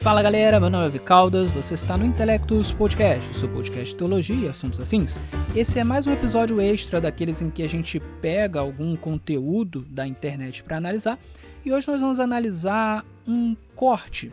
Fala galera, meu nome é Vic Caldas, você está no Intelectus Podcast, o seu podcast de teologia e assuntos afins. Esse é mais um episódio extra daqueles em que a gente pega algum conteúdo da internet para analisar, e hoje nós vamos analisar um corte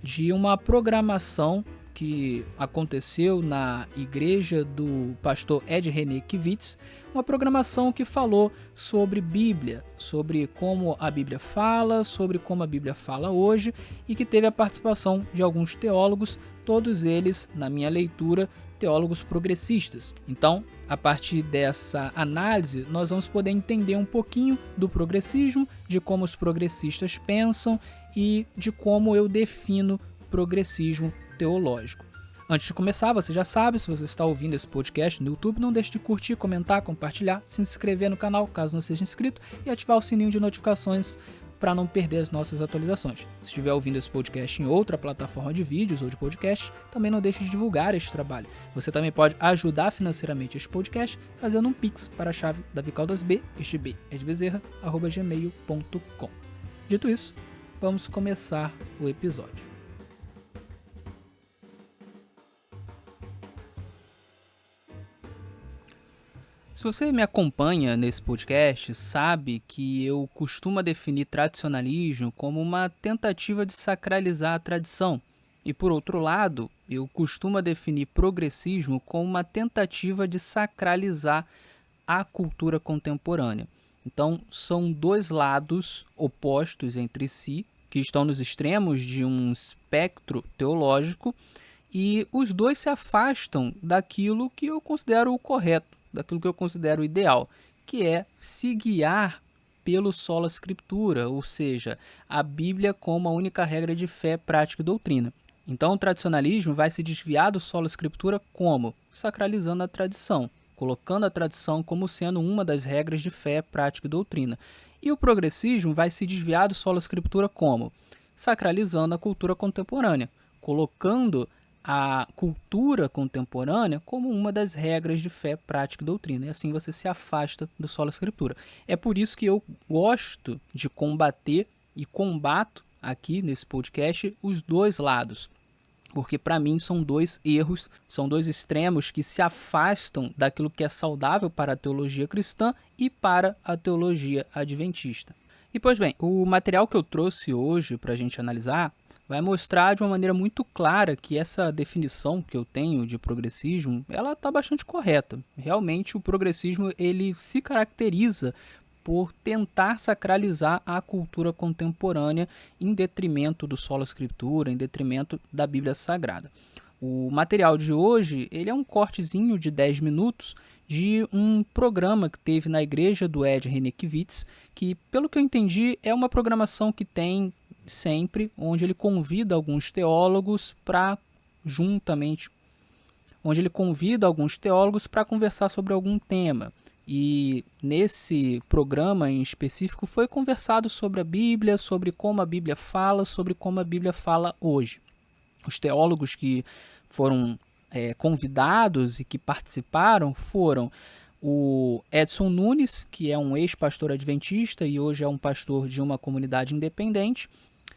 de uma programação que aconteceu na igreja do pastor Ed Renekiewicz, uma programação que falou sobre Bíblia, sobre como a Bíblia fala, sobre como a Bíblia fala hoje, e que teve a participação de alguns teólogos, todos eles, na minha leitura, teólogos progressistas. Então, a partir dessa análise, nós vamos poder entender um pouquinho do progressismo, de como os progressistas pensam e de como eu defino progressismo teológico. Antes de começar, você já sabe, se você está ouvindo esse podcast no YouTube, não deixe de curtir, comentar, compartilhar, se inscrever no canal caso não seja inscrito e ativar o sininho de notificações para não perder as nossas atualizações. Se estiver ouvindo esse podcast em outra plataforma de vídeos ou de podcast, também não deixe de divulgar este trabalho. Você também pode ajudar financeiramente este podcast fazendo um pix para a chave davicaldasb, este B é de Bezerra, @gmail.com. Dito isso, vamos começar o episódio. Se você me acompanha nesse podcast, sabe que eu costumo definir tradicionalismo como uma tentativa de sacralizar a tradição. E por outro lado, eu costumo definir progressismo como uma tentativa de sacralizar a cultura contemporânea. Então, são dois lados opostos entre si, que estão nos extremos de um espectro teológico, e os dois se afastam daquilo que eu considero o correto, daquilo que eu considero o ideal, que é se guiar pelo sola scriptura, ou seja, a Bíblia como a única regra de fé, prática e doutrina. Então o tradicionalismo vai se desviar do sola scriptura como? Sacralizando a tradição, colocando a tradição como sendo uma das regras de fé, prática e doutrina. E o progressismo vai se desviar do sola scriptura como? Sacralizando a cultura contemporânea, colocando a cultura contemporânea como uma das regras de fé, prática e doutrina. E assim você se afasta do sola scriptura. É por isso que eu gosto de combater e combato aqui nesse podcast os dois lados. Porque para mim são dois erros, são dois extremos que se afastam daquilo que é saudável para a teologia cristã e para a teologia adventista. E pois bem, o material que eu trouxe hoje para a gente analisar vai mostrar de uma maneira muito clara que essa definição que eu tenho de progressismo, ela está bastante correta. Realmente o progressismo ele se caracteriza por tentar sacralizar a cultura contemporânea em detrimento do sola scriptura, em detrimento da Bíblia Sagrada. O material de hoje ele é um cortezinho de 10 minutos de um programa que teve na igreja do Ed Renekiewicz, que, pelo que eu entendi, é uma programação que tem sempre, onde ele convida alguns teólogos para conversar sobre algum tema. E nesse programa em específico foi conversado sobre a Bíblia, sobre como a Bíblia fala, sobre como a Bíblia fala hoje. Os teólogos que foram convidados e que participaram foram o Edson Nunes, que é um ex-pastor adventista e hoje é um pastor de uma comunidade independente,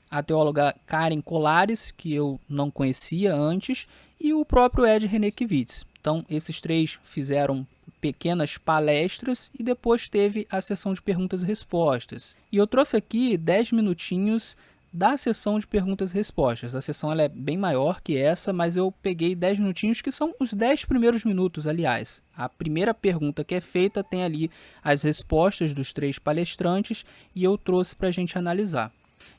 a teóloga Karen Colares, que eu não conhecia antes, e o próprio Ed Renekiewicz. Então, esses três fizeram pequenas palestras e depois teve a sessão de perguntas e respostas. E eu trouxe aqui 10 minutinhos da sessão de perguntas e respostas. A sessão ela é bem maior que essa, mas eu peguei 10 minutinhos, que são os 10 primeiros minutos, aliás. A primeira pergunta que é feita tem ali as respostas dos três palestrantes e eu trouxe para a gente analisar.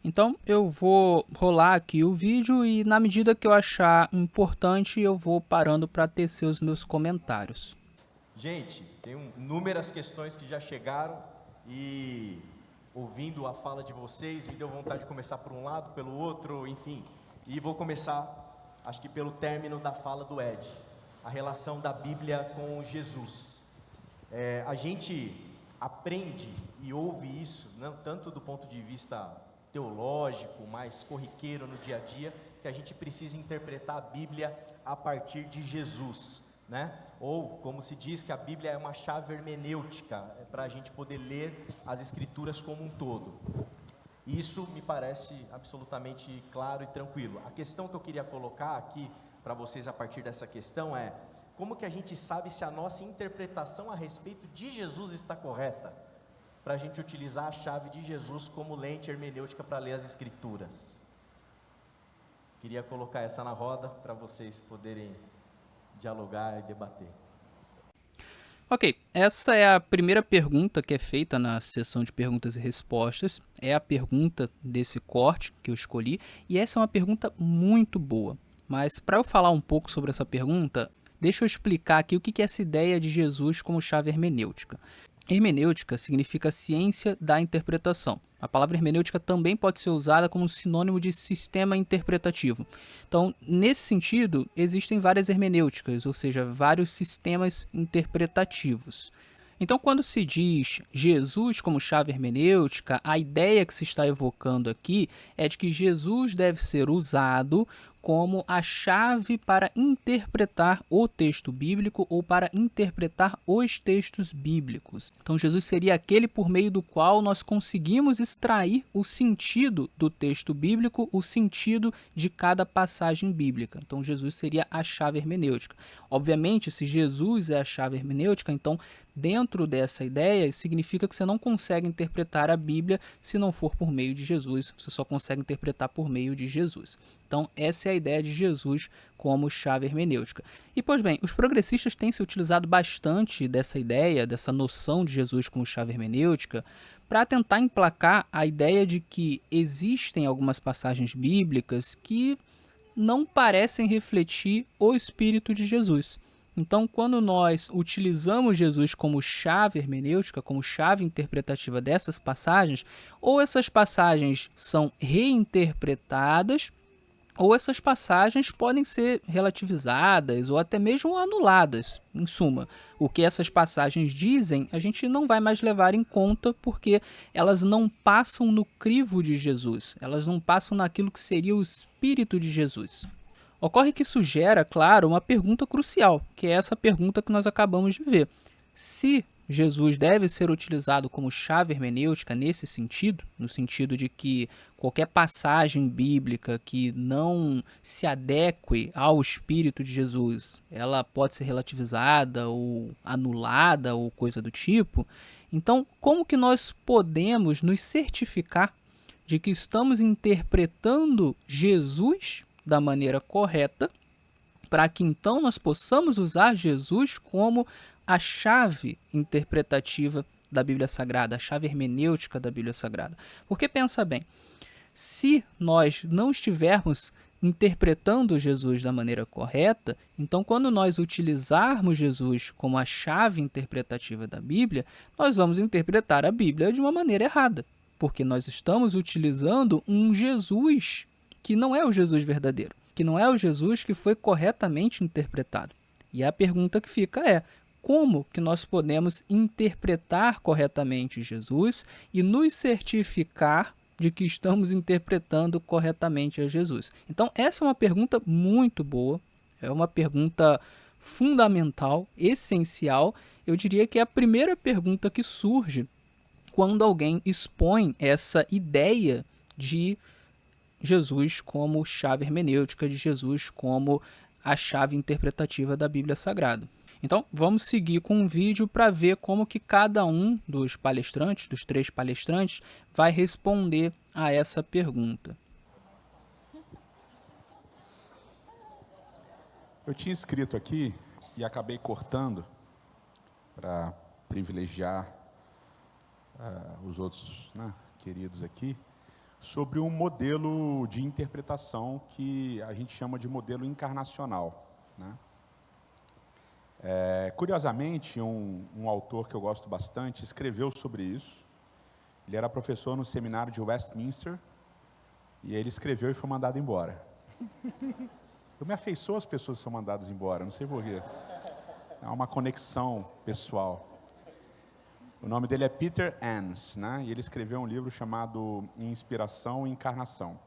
Então eu vou rolar aqui o vídeo e na medida que eu achar importante eu vou parando para tecer os meus comentários. Gente, tem inúmeras questões que já chegaram e ouvindo a fala de vocês me deu vontade de começar por um lado, pelo outro, enfim. E vou começar, acho que pelo término da fala do Ed, a relação da Bíblia com Jesus. A gente aprende e ouve isso, não tanto do ponto de vista teológico, mais corriqueiro no dia a dia, que a gente precisa interpretar a Bíblia a partir de Jesus, né? Ou, como se diz, que a Bíblia é uma chave hermenêutica, para a gente poder ler as Escrituras como um todo. E isso me parece absolutamente claro e tranquilo. A questão que eu queria colocar aqui para vocês a partir dessa questão é: como que a gente sabe se a nossa interpretação a respeito de Jesus está correta? Para a gente utilizar a chave de Jesus como lente hermenêutica para ler as Escrituras. Queria colocar essa na roda para vocês poderem dialogar e debater. Ok, essa é a primeira pergunta que é feita na sessão de perguntas e respostas. É a pergunta desse corte que eu escolhi, e essa é uma pergunta muito boa. Mas para eu falar um pouco sobre essa pergunta, deixa eu explicar aqui o que é essa ideia de Jesus como chave hermenêutica. Hermenêutica significa ciência da interpretação. A palavra hermenêutica também pode ser usada como sinônimo de sistema interpretativo. Então, nesse sentido, existem várias hermenêuticas, ou seja, vários sistemas interpretativos. Então, quando se diz Jesus como chave hermenêutica, a ideia que se está evocando aqui é de que Jesus deve ser usado como a chave para interpretar o texto bíblico ou para interpretar os textos bíblicos. Então, Jesus seria aquele por meio do qual nós conseguimos extrair o sentido do texto bíblico, o sentido de cada passagem bíblica. Então, Jesus seria a chave hermenêutica. Obviamente, se Jesus é a chave hermenêutica, então, dentro dessa ideia, significa que você não consegue interpretar a Bíblia se não for por meio de Jesus. Você só consegue interpretar por meio de Jesus. Então, essa é a ideia de Jesus como chave hermenêutica. E, pois bem, os progressistas têm se utilizado bastante dessa ideia, dessa noção de Jesus como chave hermenêutica, para tentar emplacar a ideia de que existem algumas passagens bíblicas que não parecem refletir o Espírito de Jesus. Então, quando nós utilizamos Jesus como chave hermenêutica, como chave interpretativa dessas passagens, ou essas passagens são reinterpretadas, ou essas passagens podem ser relativizadas ou até mesmo anuladas. Em suma, o que essas passagens dizem, a gente não vai mais levar em conta porque elas não passam no crivo de Jesus, elas não passam naquilo que seria o Espírito de Jesus. Ocorre que isso gera, claro, uma pergunta crucial, que é essa pergunta que nós acabamos de ver. Se Jesus deve ser utilizado como chave hermenêutica nesse sentido, no sentido de que qualquer passagem bíblica que não se adeque ao Espírito de Jesus, ela pode ser relativizada ou anulada ou coisa do tipo, então como que nós podemos nos certificar de que estamos interpretando Jesus da maneira correta, para que então nós possamos usar Jesus como a chave interpretativa da Bíblia Sagrada, a chave hermenêutica da Bíblia Sagrada? Porque pensa bem, se nós não estivermos interpretando Jesus da maneira correta, então quando nós utilizarmos Jesus como a chave interpretativa da Bíblia, nós vamos interpretar a Bíblia de uma maneira errada, porque nós estamos utilizando um Jesus que não é o Jesus verdadeiro, que não é o Jesus que foi corretamente interpretado. E a pergunta que fica é: como que nós podemos interpretar corretamente Jesus e nos certificar de que estamos interpretando corretamente a Jesus? Então, essa é uma pergunta muito boa, é uma pergunta fundamental, essencial. Eu diria que é a primeira pergunta que surge quando alguém expõe essa ideia de Jesus como chave hermenêutica, de Jesus como a chave interpretativa da Bíblia Sagrada. Então, vamos seguir com um vídeo para ver como que cada um dos palestrantes, dos 3 palestrantes, vai responder a essa pergunta. Eu tinha escrito aqui e acabei cortando para privilegiar os outros queridos aqui, sobre um modelo de interpretação que a gente chama de modelo encarnacional, né? Curiosamente, um autor que eu gosto bastante escreveu sobre isso. Ele era professor no seminário de Westminster e ele escreveu e foi mandado embora. Eu me afeiçoo às pessoas que são mandadas embora, não sei porquê. É uma conexão pessoal. O nome dele é Peter Enns, né? E ele escreveu um livro chamado Inspiração e Encarnação.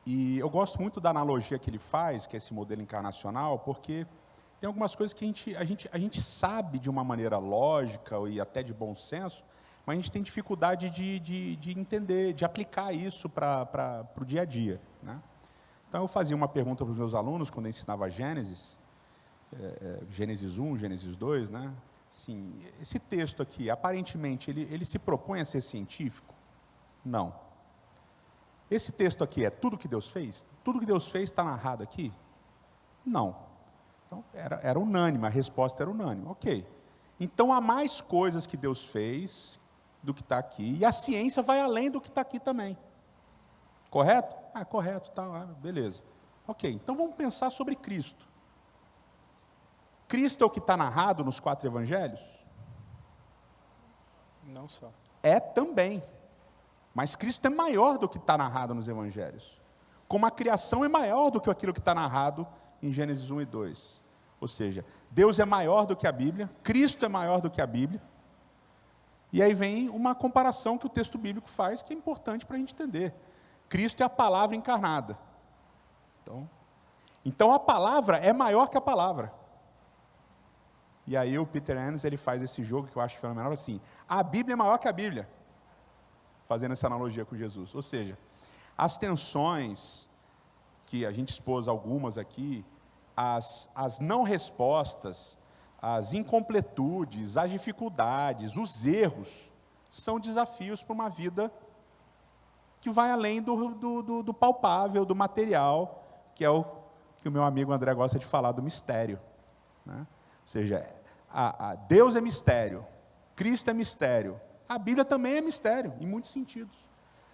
E eu gosto muito da analogia que ele faz, que é esse modelo encarnacional, porque tem algumas coisas que a gente sabe de uma maneira lógica e até de bom senso, mas a gente tem dificuldade de entender, de aplicar isso para o dia a dia, né? Então, eu fazia uma pergunta para os meus alunos, quando eu ensinava Gênesis, Gênesis 1, Gênesis 2, né? Assim, esse texto aqui, aparentemente, ele se propõe a ser científico? Não. Esse texto aqui é tudo que Deus fez? Tudo que Deus fez está narrado aqui? Não. Então, era unânime, a resposta era unânime. Ok. Então, há mais coisas que Deus fez do que está aqui, e a ciência vai além do que está aqui também. Correto? Correto, tá, beleza. Ok, então vamos pensar sobre Cristo. Cristo é o que está narrado nos 4 evangelhos? Não só. É também. Mas Cristo é maior do que está narrado nos evangelhos. Como a criação é maior do que aquilo que está narrado em Gênesis 1 e 2. Ou seja, Deus é maior do que a Bíblia, Cristo é maior do que a Bíblia. E aí vem uma comparação que o texto bíblico faz, que é importante para a gente entender. Cristo é a palavra encarnada. Então a palavra é maior que a palavra. E aí o Peter Enns, ele faz esse jogo que eu acho fenomenal, assim: a Bíblia é maior que a Bíblia. Fazendo essa analogia com Jesus. Ou seja, as tensões, que a gente expôs algumas aqui, as não respostas, as incompletudes, as dificuldades, os erros, são desafios para uma vida que vai além do palpável, do material, que é o que o meu amigo André gosta de falar, do mistério, né? Ou seja, Deus é mistério, Cristo é mistério, a Bíblia também é mistério, em muitos sentidos.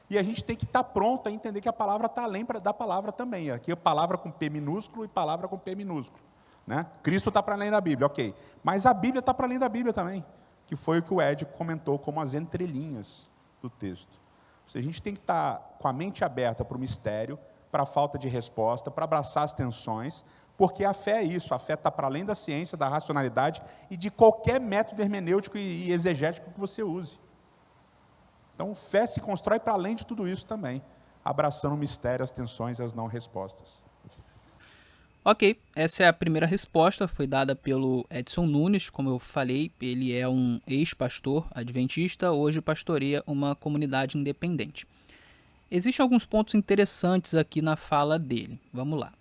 E a gente tem que estar pronto a entender que a palavra está além da palavra também. Aqui é palavra com P minúsculo e palavra com P minúsculo, né? Cristo está para além da Bíblia, ok. Mas a Bíblia está para além da Bíblia também, que foi o que o Ed comentou como as entrelinhas do texto. Ou seja, a gente tem que estar com a mente aberta para o mistério, para a falta de resposta, para abraçar as tensões, porque a fé é isso, a fé está para além da ciência, da racionalidade e de qualquer método hermenêutico e exegético que você use. Então, fé se constrói para além de tudo isso também, abraçando o mistério, as tensões e as não respostas. Ok, essa é a primeira resposta, foi dada pelo Edson Nunes, como eu falei, ele é um ex-pastor adventista, hoje pastoreia uma comunidade independente. Existem alguns pontos interessantes aqui na fala dele, vamos lá.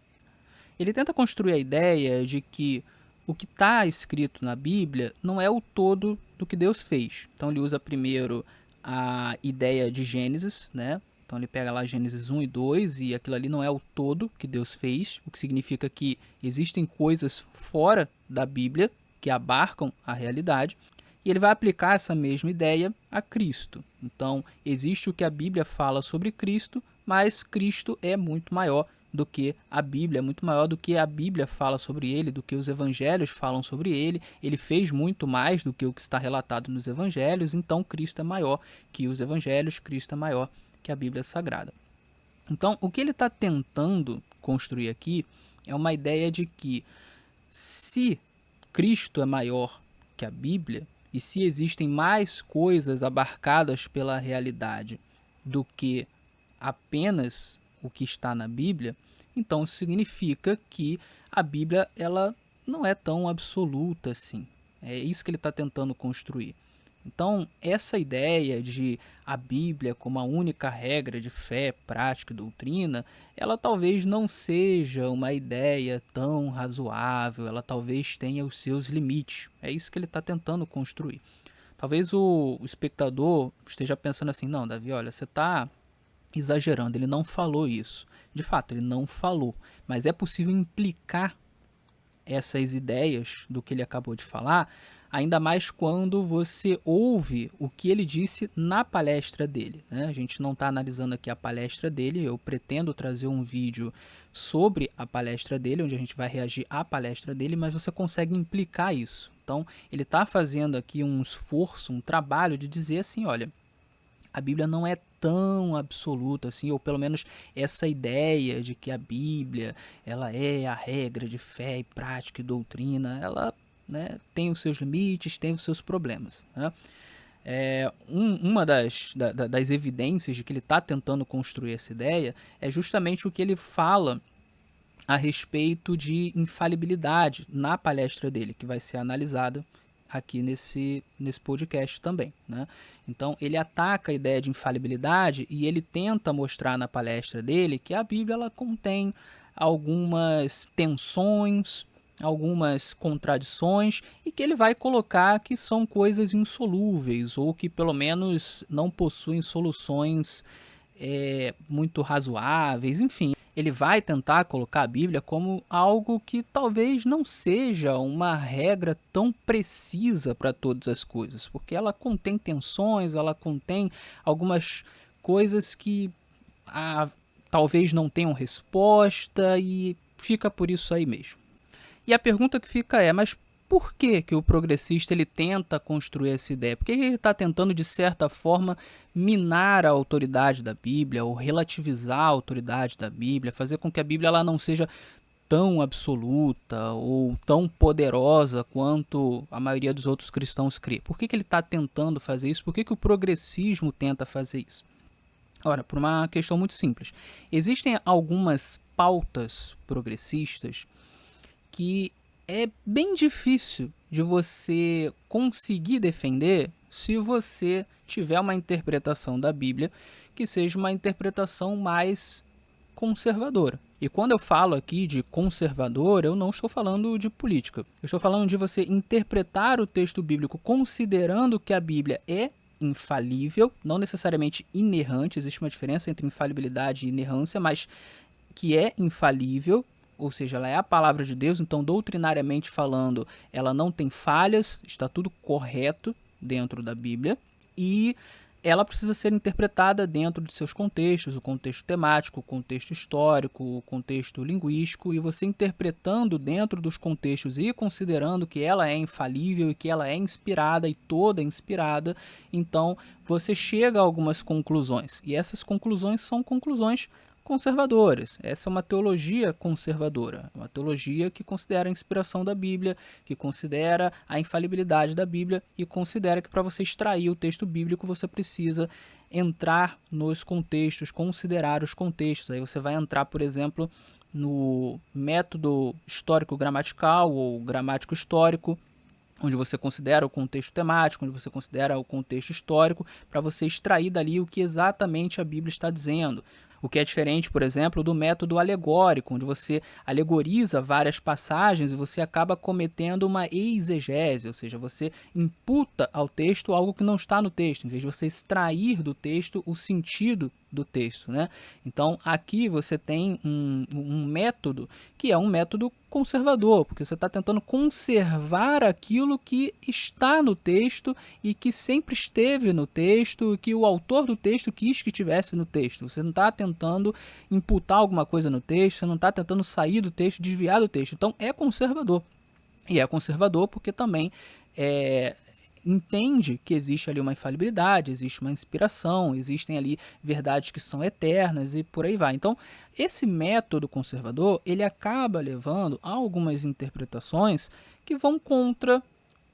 Ele tenta construir a ideia de que o que está escrito na Bíblia não é o todo do que Deus fez. Então ele usa primeiro a ideia de Gênesis, né? Então ele pega lá Gênesis 1 e 2 e aquilo ali não é o todo que Deus fez, o que significa que existem coisas fora da Bíblia que abarcam a realidade, e ele vai aplicar essa mesma ideia a Cristo. Então existe o que a Bíblia fala sobre Cristo, mas Cristo é muito maior do que a Bíblia, é muito maior do que a Bíblia fala sobre ele, do que os evangelhos falam sobre ele. Ele fez muito mais do que o que está relatado nos evangelhos, então Cristo é maior que os evangelhos, Cristo é maior que a Bíblia Sagrada. Então, o que ele está tentando construir aqui é uma ideia de que se Cristo é maior que a Bíblia, e se existem mais coisas abarcadas pela realidade do que apenas o que está na Bíblia, então isso significa que a Bíblia ela não é tão absoluta assim. É isso que ele está tentando construir. Então, essa ideia de a Bíblia como a única regra de fé, prática e doutrina, ela talvez não seja uma ideia tão razoável, ela talvez tenha os seus limites. É isso que ele está tentando construir. Talvez o espectador esteja pensando assim, não, Davi, olha, você está exagerando, ele não falou isso. De fato, ele não falou, mas é possível implicar essas ideias do que ele acabou de falar, ainda mais quando você ouve o que ele disse na palestra dele, né? A gente não está analisando aqui a palestra dele, eu pretendo trazer um vídeo sobre a palestra dele, onde a gente vai reagir à palestra dele, mas você consegue implicar isso. Então, ele está fazendo aqui um esforço, um trabalho de dizer assim, olha, a Bíblia não é tão absoluta assim, ou pelo menos essa ideia de que a Bíblia ela é a regra de fé e prática e doutrina, ela, né, tem os seus limites, tem os seus problemas, né? Uma das evidências de que ele está tentando construir essa ideia é justamente o que ele fala a respeito de infalibilidade na palestra dele, que vai ser analisada aqui nesse podcast também, né? Então ele ataca a ideia de infalibilidade e ele tenta mostrar na palestra dele que a Bíblia ela contém algumas tensões, algumas contradições e que ele vai colocar que são coisas insolúveis ou que pelo menos não possuem soluções muito razoáveis, enfim. Ele vai tentar colocar a Bíblia como algo que talvez não seja uma regra tão precisa para todas as coisas, porque ela contém tensões, ela contém algumas coisas que talvez não tenham resposta e fica por isso aí mesmo. E a pergunta que fica mas por que o progressista ele tenta construir essa ideia? Por que ele está tentando, de certa forma, minar a autoridade da Bíblia ou relativizar a autoridade da Bíblia, fazer com que a Bíblia ela não seja tão absoluta ou tão poderosa quanto a maioria dos outros cristãos crê? Por que ele está tentando fazer isso? Por que o progressismo tenta fazer isso? Ora, por uma questão muito simples. Existem algumas pautas progressistas que é bem difícil de você conseguir defender se você tiver uma interpretação da Bíblia que seja uma interpretação mais conservadora. E quando eu falo aqui de conservador, eu não estou falando de política. Eu estou falando de você interpretar o texto bíblico considerando que a Bíblia é infalível, não necessariamente inerrante, existe uma diferença entre infalibilidade e inerrância, mas que é infalível, ou seja, ela é a palavra de Deus, então doutrinariamente falando, ela não tem falhas, está tudo correto dentro da Bíblia, e ela precisa ser interpretada dentro de seus contextos, o contexto temático, o contexto histórico, o contexto linguístico, e você interpretando dentro dos contextos e considerando que ela é infalível e que ela é inspirada e toda inspirada, então você chega a algumas conclusões, e essas conclusões são conclusões conservadoras. Essa é uma teologia conservadora, uma teologia que considera a inspiração da Bíblia, que considera a infalibilidade da Bíblia e considera que para você extrair o texto bíblico você precisa entrar nos contextos, considerar os contextos. Aí você vai entrar, por exemplo, no método histórico-gramatical ou gramático-histórico, onde você considera o contexto temático, onde você considera o contexto histórico, para você extrair dali o que exatamente a Bíblia está dizendo. O que é diferente, por exemplo, do método alegórico, onde você alegoriza várias passagens e você acaba cometendo uma exegese, ou seja, você imputa ao texto algo que não está no texto, em vez de você extrair do texto o sentido do texto, né? Então, aqui você tem um método que é um método conservador, porque você está tentando conservar aquilo que está no texto e que sempre esteve no texto, e que o autor do texto quis que estivesse no texto. Você não está tentando imputar alguma coisa no texto, você não está tentando sair do texto, desviar do texto. Então, é conservador. E é conservador porque também entende que existe ali uma infalibilidade, existe uma inspiração, existem ali verdades que são eternas e por aí vai. Então, esse método conservador, ele acaba levando a algumas interpretações que vão contra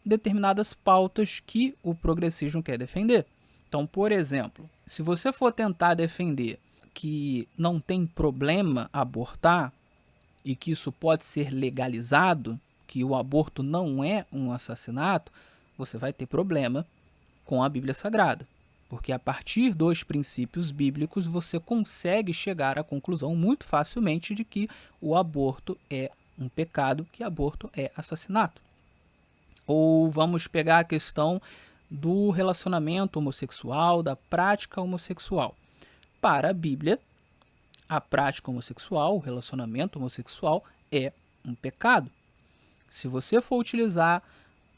determinadas pautas que o progressismo quer defender. Então, por exemplo, se você for tentar defender que não tem problema abortar e que isso pode ser legalizado, que o aborto não é um assassinato, você vai ter problema com a Bíblia Sagrada, porque a partir dos princípios bíblicos você consegue chegar à conclusão muito facilmente de que o aborto é um pecado, que aborto é assassinato. Ou vamos pegar a questão do relacionamento homossexual, da prática homossexual. Para a Bíblia, a prática homossexual, o relacionamento homossexual é um pecado. Se você for utilizar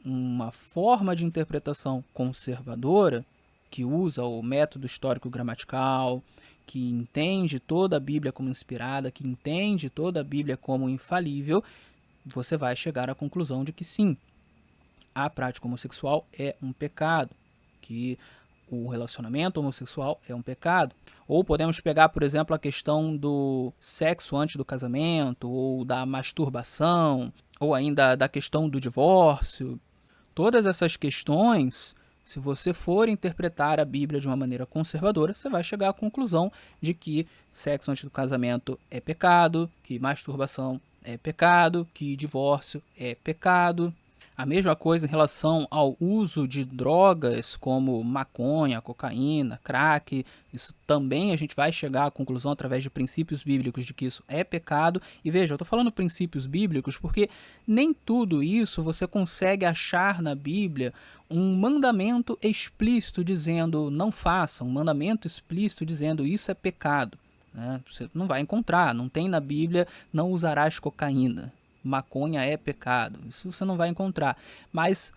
uma forma de interpretação conservadora, que usa o método histórico-gramatical, que entende toda a Bíblia como inspirada, que entende toda a Bíblia como infalível, você vai chegar à conclusão de que sim, a prática homossexual é um pecado, que o relacionamento homossexual é um pecado. Ou podemos pegar, por exemplo, a questão do sexo antes do casamento, ou da masturbação, ou ainda da questão do divórcio. Todas essas questões, se você for interpretar a Bíblia de uma maneira conservadora, você vai chegar à conclusão de que sexo antes do casamento é pecado, que masturbação é pecado, que divórcio é pecado. A mesma coisa em relação ao uso de drogas como maconha, cocaína, crack. Isso também a gente vai chegar à conclusão através de princípios bíblicos de que isso é pecado. E veja, eu estou falando princípios bíblicos porque nem tudo isso você consegue achar na Bíblia um mandamento explícito dizendo não faça, um mandamento explícito dizendo isso é pecado. Né? Você não vai encontrar, não tem na Bíblia não usarás cocaína. Maconha é pecado, isso você não vai encontrar, mas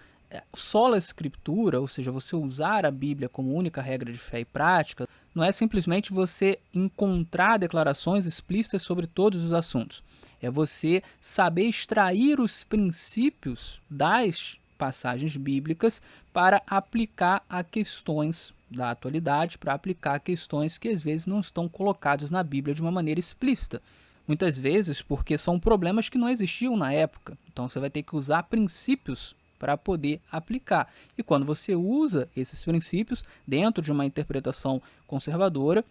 sola escritura, ou seja, você usar a Bíblia como única regra de fé e prática, não é simplesmente você encontrar declarações explícitas sobre todos os assuntos, é você saber extrair os princípios das passagens bíblicas para aplicar a questões da atualidade, para aplicar a questões que às vezes não estão colocadas na Bíblia de uma maneira explícita. Muitas vezes porque são problemas que não existiam na época. Então você vai ter que usar princípios para poder aplicar. E quando você usa esses princípios dentro de uma interpretação conservadora,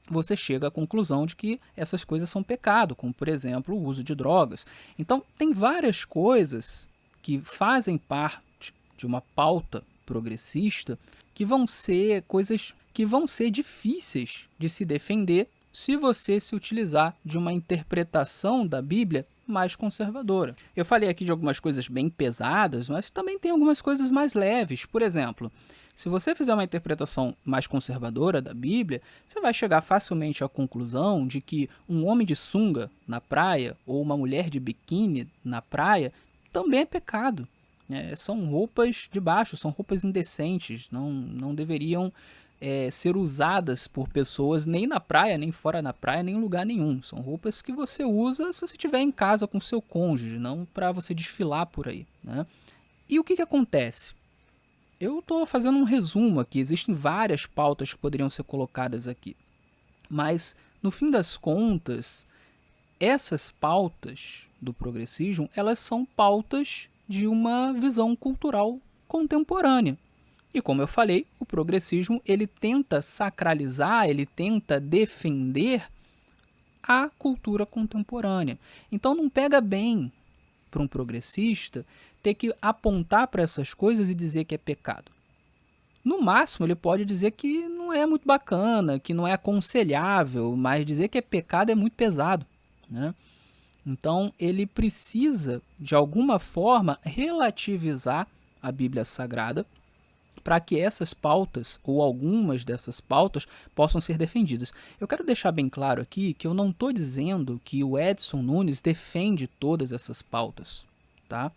você chega à conclusão de que essas coisas são pecado, como por exemplo o uso de drogas. Então tem várias coisas que fazem parte de uma pauta progressista que vão ser coisas que vão ser difíceis de se defender se você se utilizar de uma interpretação da Bíblia mais conservadora. Eu falei aqui de algumas coisas bem pesadas, mas também tem algumas coisas mais leves. Por exemplo, se você fizer uma interpretação mais conservadora da Bíblia, você vai chegar facilmente à conclusão de que um homem de sunga na praia ou uma mulher de biquíni na praia também é pecado. São roupas de baixo, são roupas indecentes, não deveriam ser usadas por pessoas nem na praia, nem fora da praia, nem em lugar nenhum. São roupas que você usa se você estiver em casa com seu cônjuge, não para você desfilar por aí. Né? E o que acontece? Eu estou fazendo um resumo aqui, existem várias pautas que poderiam ser colocadas aqui. Mas, no fim das contas, essas pautas do progressismo, elas são pautas de uma visão cultural contemporânea. E como eu falei, o progressismo ele tenta sacralizar, ele tenta defender a cultura contemporânea. Então não pega bem para um progressista ter que apontar para essas coisas e dizer que é pecado. No máximo ele pode dizer que não é muito bacana, que não é aconselhável, mas dizer que é pecado é muito pesado, né? Então ele precisa de alguma forma relativizar a Bíblia Sagrada para que essas pautas, ou algumas dessas pautas, possam ser defendidas. Eu quero deixar bem claro aqui que eu não estou dizendo que o Edson Nunes defende todas essas pautas, tá?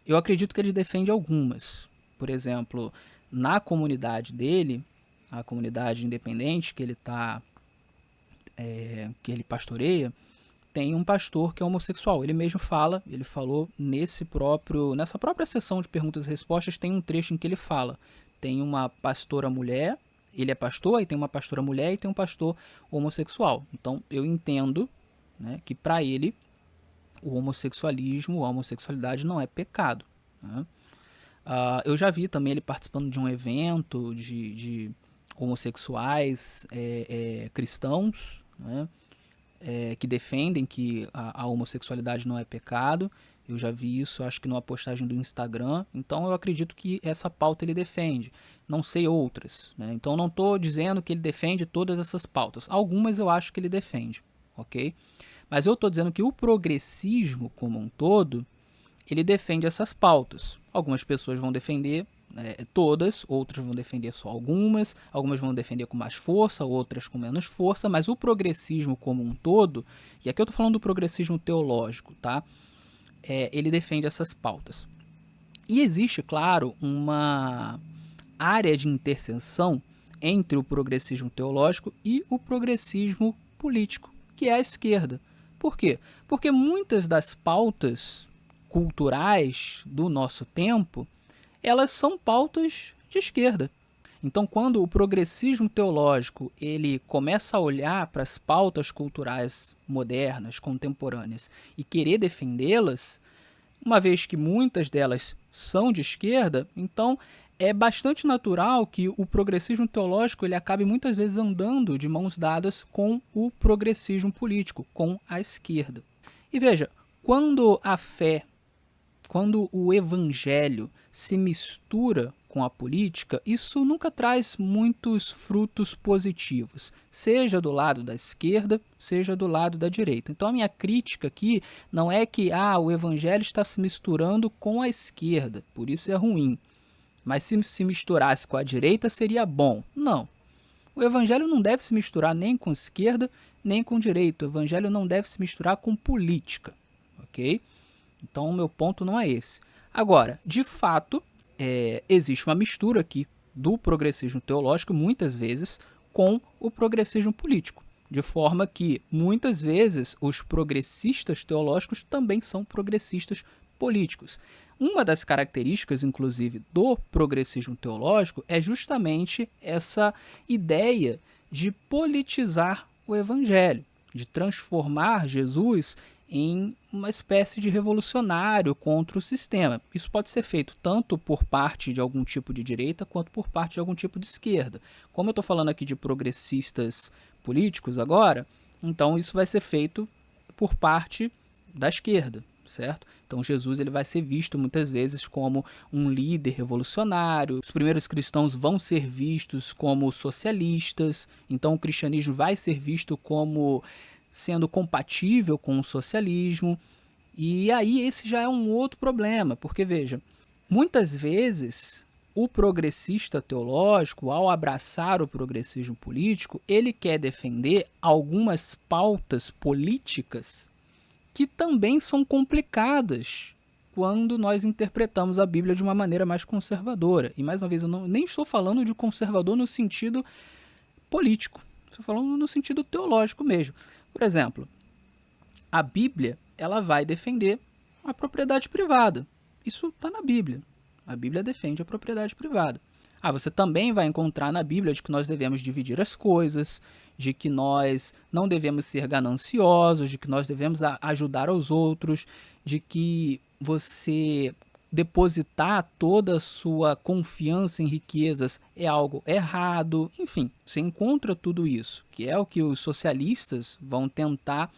Eu acredito que ele defende algumas. Por exemplo, na comunidade dele, a comunidade independente que ele pastoreia, tem um pastor que é homossexual. Ele mesmo fala, ele falou nessa própria sessão de perguntas e respostas, tem um trecho em que ele fala. Tem uma pastora mulher, ele é pastor, e tem uma pastora mulher e tem um pastor homossexual. Então eu entendo, né, que para ele o homossexualismo, a homossexualidade não é pecado. Né? Eu já vi também ele participando de um evento de homossexuais cristãos, né? Que defendem que a homossexualidade não é pecado. Eu já vi isso, acho que numa postagem do Instagram. Então eu acredito que essa pauta ele defende. Não sei outras, né? Então não estou dizendo que ele defende todas essas pautas. Algumas eu acho que ele defende, ok? Mas eu estou dizendo que o progressismo como um todo, ele defende essas pautas. Algumas pessoas vão defender todas, outras vão defender só algumas vão defender com mais força, outras com menos força, mas o progressismo como um todo, e aqui eu estou falando do progressismo teológico, tá? Ele defende essas pautas. E existe, claro, uma área de interseção entre o progressismo teológico e o progressismo político, que é a esquerda. Por quê? Porque muitas das pautas culturais do nosso tempo, elas são pautas de esquerda. Então, quando o progressismo teológico ele começa a olhar para as pautas culturais modernas, contemporâneas, e querer defendê-las, uma vez que muitas delas são de esquerda, então é bastante natural que o progressismo teológico ele acabe muitas vezes andando de mãos dadas com o progressismo político, com a esquerda. E veja, quando a fé quando o evangelho se mistura com a política, isso nunca traz muitos frutos positivos, seja do lado da esquerda, seja do lado da direita. Então a minha crítica aqui não é que o evangelho está se misturando com a esquerda, por isso é ruim. Mas se misturasse com a direita seria bom. Não. O evangelho não deve se misturar nem com esquerda, nem com direita. O evangelho não deve se misturar com política, ok? Então o meu ponto não é esse. Agora, de fato, existe uma mistura aqui do progressismo teológico, muitas vezes, com o progressismo político. De forma que, muitas vezes, os progressistas teológicos também são progressistas políticos. Uma das características, inclusive, do progressismo teológico é justamente essa ideia de politizar o evangelho, de transformar Jesus em uma espécie de revolucionário contra o sistema. Isso pode ser feito tanto por parte de algum tipo de direita quanto por parte de algum tipo de esquerda. Como eu estou falando aqui de progressistas políticos agora, então isso vai ser feito por parte da esquerda, certo? Então Jesus ele vai ser visto muitas vezes como um líder revolucionário. Os primeiros cristãos vão ser vistos como socialistas. Então o cristianismo vai ser visto como sendo compatível com o socialismo. E aí esse já é um outro problema, porque veja, muitas vezes o progressista teológico, ao abraçar o progressismo político, ele quer defender algumas pautas políticas que também são complicadas quando nós interpretamos a Bíblia de uma maneira mais conservadora. E mais uma vez, eu nem estou falando de conservador no sentido político, estou falando no sentido teológico mesmo. Por exemplo, a Bíblia ela vai defender a propriedade privada. Isso está na Bíblia. A Bíblia defende a propriedade privada. Você também vai encontrar na Bíblia de que nós devemos dividir as coisas, de que nós não devemos ser gananciosos, de que nós devemos ajudar aos outros, de que você depositar toda a sua confiança em riquezas é algo errado. Enfim, você encontra tudo isso, que é o que os socialistas vão tentar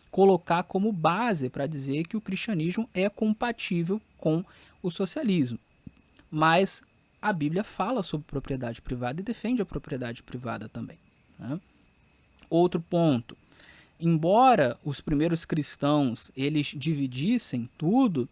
colocar como base para dizer que o cristianismo é compatível com o socialismo. Mas a Bíblia fala sobre propriedade privada e defende a propriedade privada também, né? Outro ponto, embora os primeiros cristãos eles dividissem tudo,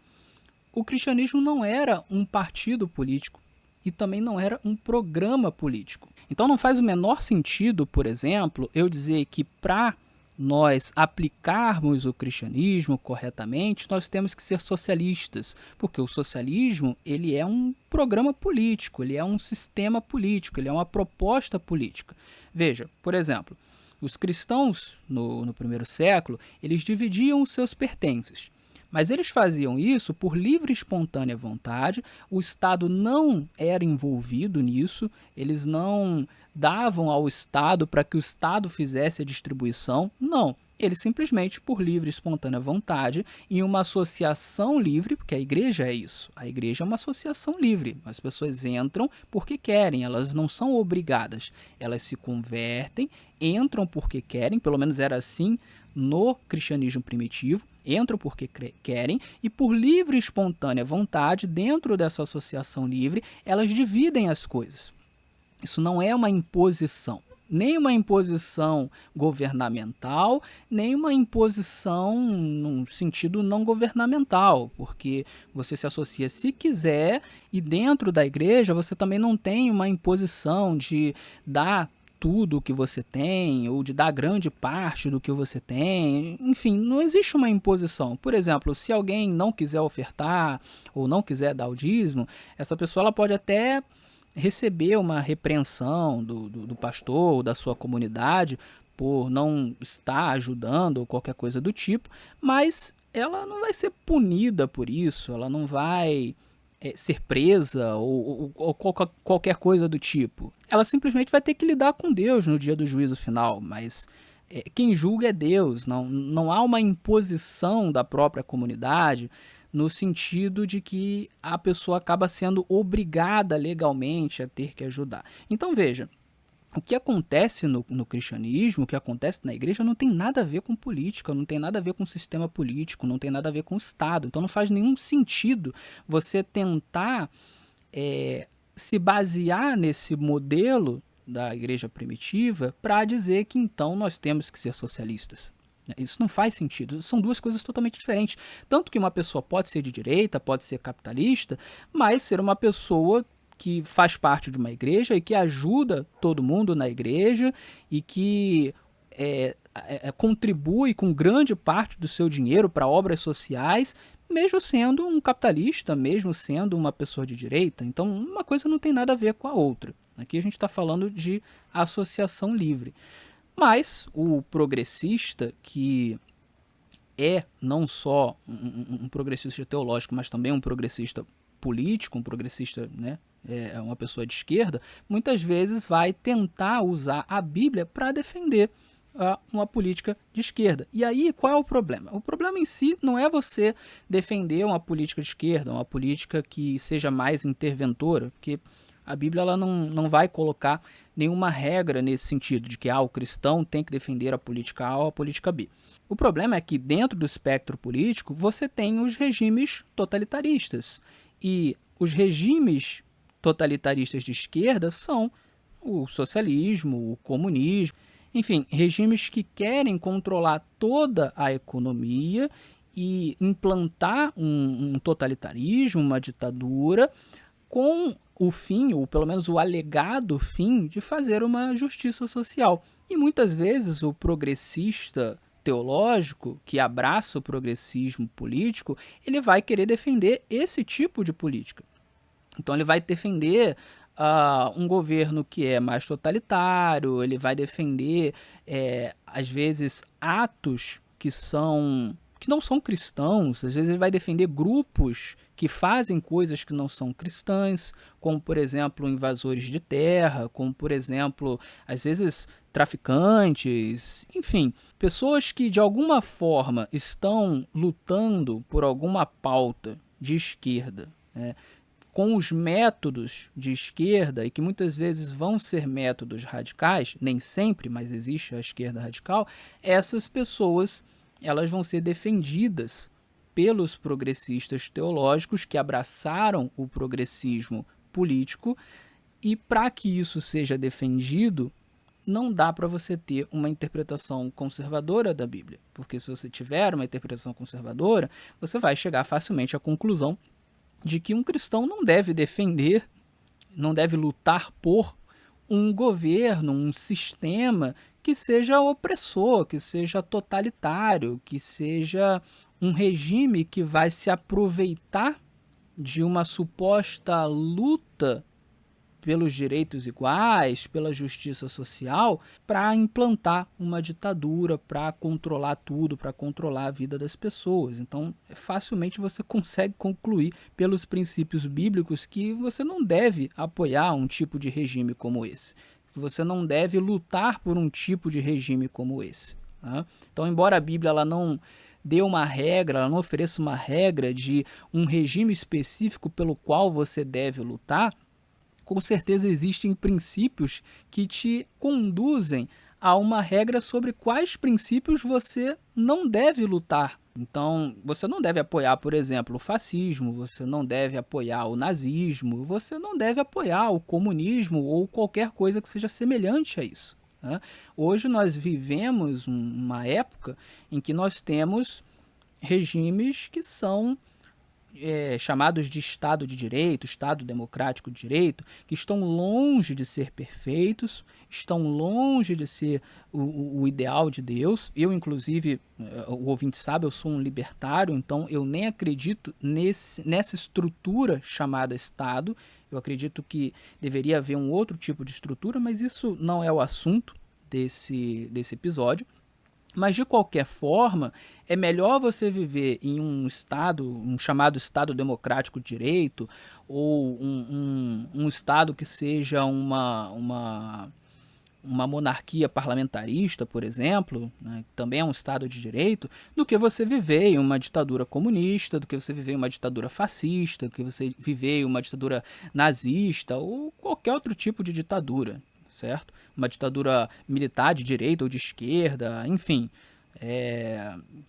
o cristianismo não era um partido político e também não era um programa político. Então não faz o menor sentido, por exemplo, eu dizer que para nós aplicarmos o cristianismo corretamente, nós temos que ser socialistas, porque o socialismo ele é um programa político, ele é um sistema político, ele é uma proposta política. Veja, por exemplo, os cristãos no primeiro século, eles dividiam os seus pertences. Mas eles faziam isso por livre e espontânea vontade, o Estado não era envolvido nisso, eles não davam ao Estado para que o Estado fizesse a distribuição, não. Eles simplesmente, por livre e espontânea vontade, em uma associação livre, porque a igreja é isso, a igreja é uma associação livre, as pessoas entram porque querem, elas não são obrigadas, elas se convertem, entram porque querem, pelo menos era assim no cristianismo primitivo, entram porque querem e por livre e espontânea vontade, dentro dessa associação livre, elas dividem as coisas. Isso não é uma imposição, nem uma imposição governamental, nem uma imposição num sentido não governamental, porque você se associa se quiser e dentro da igreja você também não tem uma imposição de dar tudo o que você tem, ou de dar grande parte do que você tem, enfim, não existe uma imposição. Por exemplo, se alguém não quiser ofertar, ou não quiser dar o dízimo, essa pessoa ela pode até receber uma repreensão do pastor ou da sua comunidade por não estar ajudando ou qualquer coisa do tipo, mas ela não vai ser punida por isso, ela não vai ser presa ou qualquer coisa do tipo. Ela simplesmente vai ter que lidar com Deus no dia do juízo final, mas quem julga é Deus, não há uma imposição da própria comunidade no sentido de que a pessoa acaba sendo obrigada legalmente a ter que ajudar. Então veja, O que acontece no cristianismo, o que acontece na igreja, não tem nada a ver com política, não tem nada a ver com sistema político, não tem nada a ver com o Estado. Então não faz nenhum sentido você tentar se basear nesse modelo da igreja primitiva para dizer que então nós temos que ser socialistas. Isso não faz sentido. São duas coisas totalmente diferentes. Tanto que uma pessoa pode ser de direita, pode ser capitalista, mas ser uma pessoa que faz parte de uma igreja e que ajuda todo mundo na igreja e que contribui com grande parte do seu dinheiro para obras sociais, mesmo sendo um capitalista, mesmo sendo uma pessoa de direita. Então, uma coisa não tem nada a ver com a outra. Aqui a gente está falando de associação livre. Mas o progressista, que é não só um progressista teológico, mas também um progressista político, um progressista, né, uma pessoa de esquerda, muitas vezes vai tentar usar a Bíblia para defender uma política de esquerda. E aí, qual é o problema? O problema em si não é você defender uma política de esquerda, uma política que seja mais interventora, porque a Bíblia ela não vai colocar nenhuma regra nesse sentido, de que o cristão tem que defender a política A ou a política B. O problema é que dentro do espectro político você tem os regimes totalitaristas. E os regimes totalitaristas de esquerda são o socialismo, o comunismo, enfim, regimes que querem controlar toda a economia e implantar um totalitarismo, uma ditadura, com o fim, ou pelo menos o alegado fim, de fazer uma justiça social. E muitas vezes o progressista teológico, que abraça o progressismo político, ele vai querer defender esse tipo de política. Então ele vai defender um governo que é mais totalitário, ele vai defender, às vezes, atos que não são cristãos, às vezes ele vai defender grupos que fazem coisas que não são cristãs, como, por exemplo, invasores de terra, como, por exemplo, às vezes traficantes, enfim, pessoas que de alguma forma estão lutando por alguma pauta de esquerda, né, com os métodos de esquerda e que muitas vezes vão ser métodos radicais, nem sempre, mas existe a esquerda radical, essas pessoas elas vão ser defendidas pelos progressistas teológicos que abraçaram o progressismo político, e para que isso seja defendido, não dá para você ter uma interpretação conservadora da Bíblia, porque se você tiver uma interpretação conservadora, você vai chegar facilmente à conclusão de que um cristão não deve defender, não deve lutar por um governo, um sistema que seja opressor, que seja totalitário, que seja um regime que vai se aproveitar de uma suposta luta pelos direitos iguais, pela justiça social, para implantar uma ditadura, para controlar tudo, para controlar a vida das pessoas. Então, facilmente você consegue concluir pelos princípios bíblicos que você não deve apoiar um tipo de regime como esse, que você não deve lutar por um tipo de regime como esse. Tá? Então, embora a Bíblia ela não dê uma regra, ela não ofereça uma regra de um regime específico pelo qual você deve lutar, com certeza existem princípios que te conduzem a uma regra sobre quais princípios você não deve lutar. Então, você não deve apoiar, por exemplo, o fascismo, você não deve apoiar o nazismo, você não deve apoiar o comunismo ou qualquer coisa que seja semelhante a isso. Né? Hoje nós vivemos uma época em que nós temos regimes que são chamados de Estado de Direito, Estado Democrático de Direito, que estão longe de ser perfeitos, estão longe de ser o ideal de Deus. Eu, inclusive, o ouvinte sabe, eu sou um libertário, então eu nem acredito nessa estrutura chamada Estado. Eu acredito que deveria haver um outro tipo de estrutura, mas isso não é o assunto desse episódio. Mas, de qualquer forma, é melhor você viver em um Estado, um chamado Estado Democrático de Direito, ou um Estado que seja uma monarquia parlamentarista, por exemplo, né, que também é um Estado de Direito, do que você viver em uma ditadura comunista, do que você viver em uma ditadura fascista, do que você viver em uma ditadura nazista, ou qualquer outro tipo de ditadura. certo? Uma ditadura militar de direita ou de esquerda, enfim.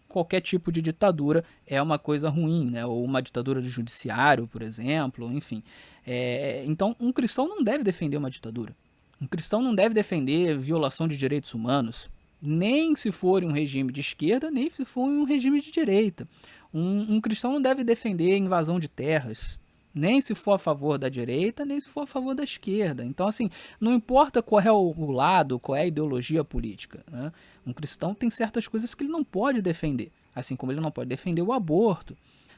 Qualquer tipo de ditadura é uma coisa ruim, né? Ou uma ditadura do judiciário, por exemplo, enfim. Então, um cristão não deve defender uma ditadura. Um cristão não deve defender violação de direitos humanos, nem se for um regime de esquerda, nem se for um regime de direita. Um cristão não deve defender invasão de terras, nem se for a favor da direita, nem se for a favor da esquerda. Então, assim, não importa qual é o lado, qual é a ideologia política, né? Um cristão tem certas coisas que ele não pode defender, assim como ele não pode defender o aborto.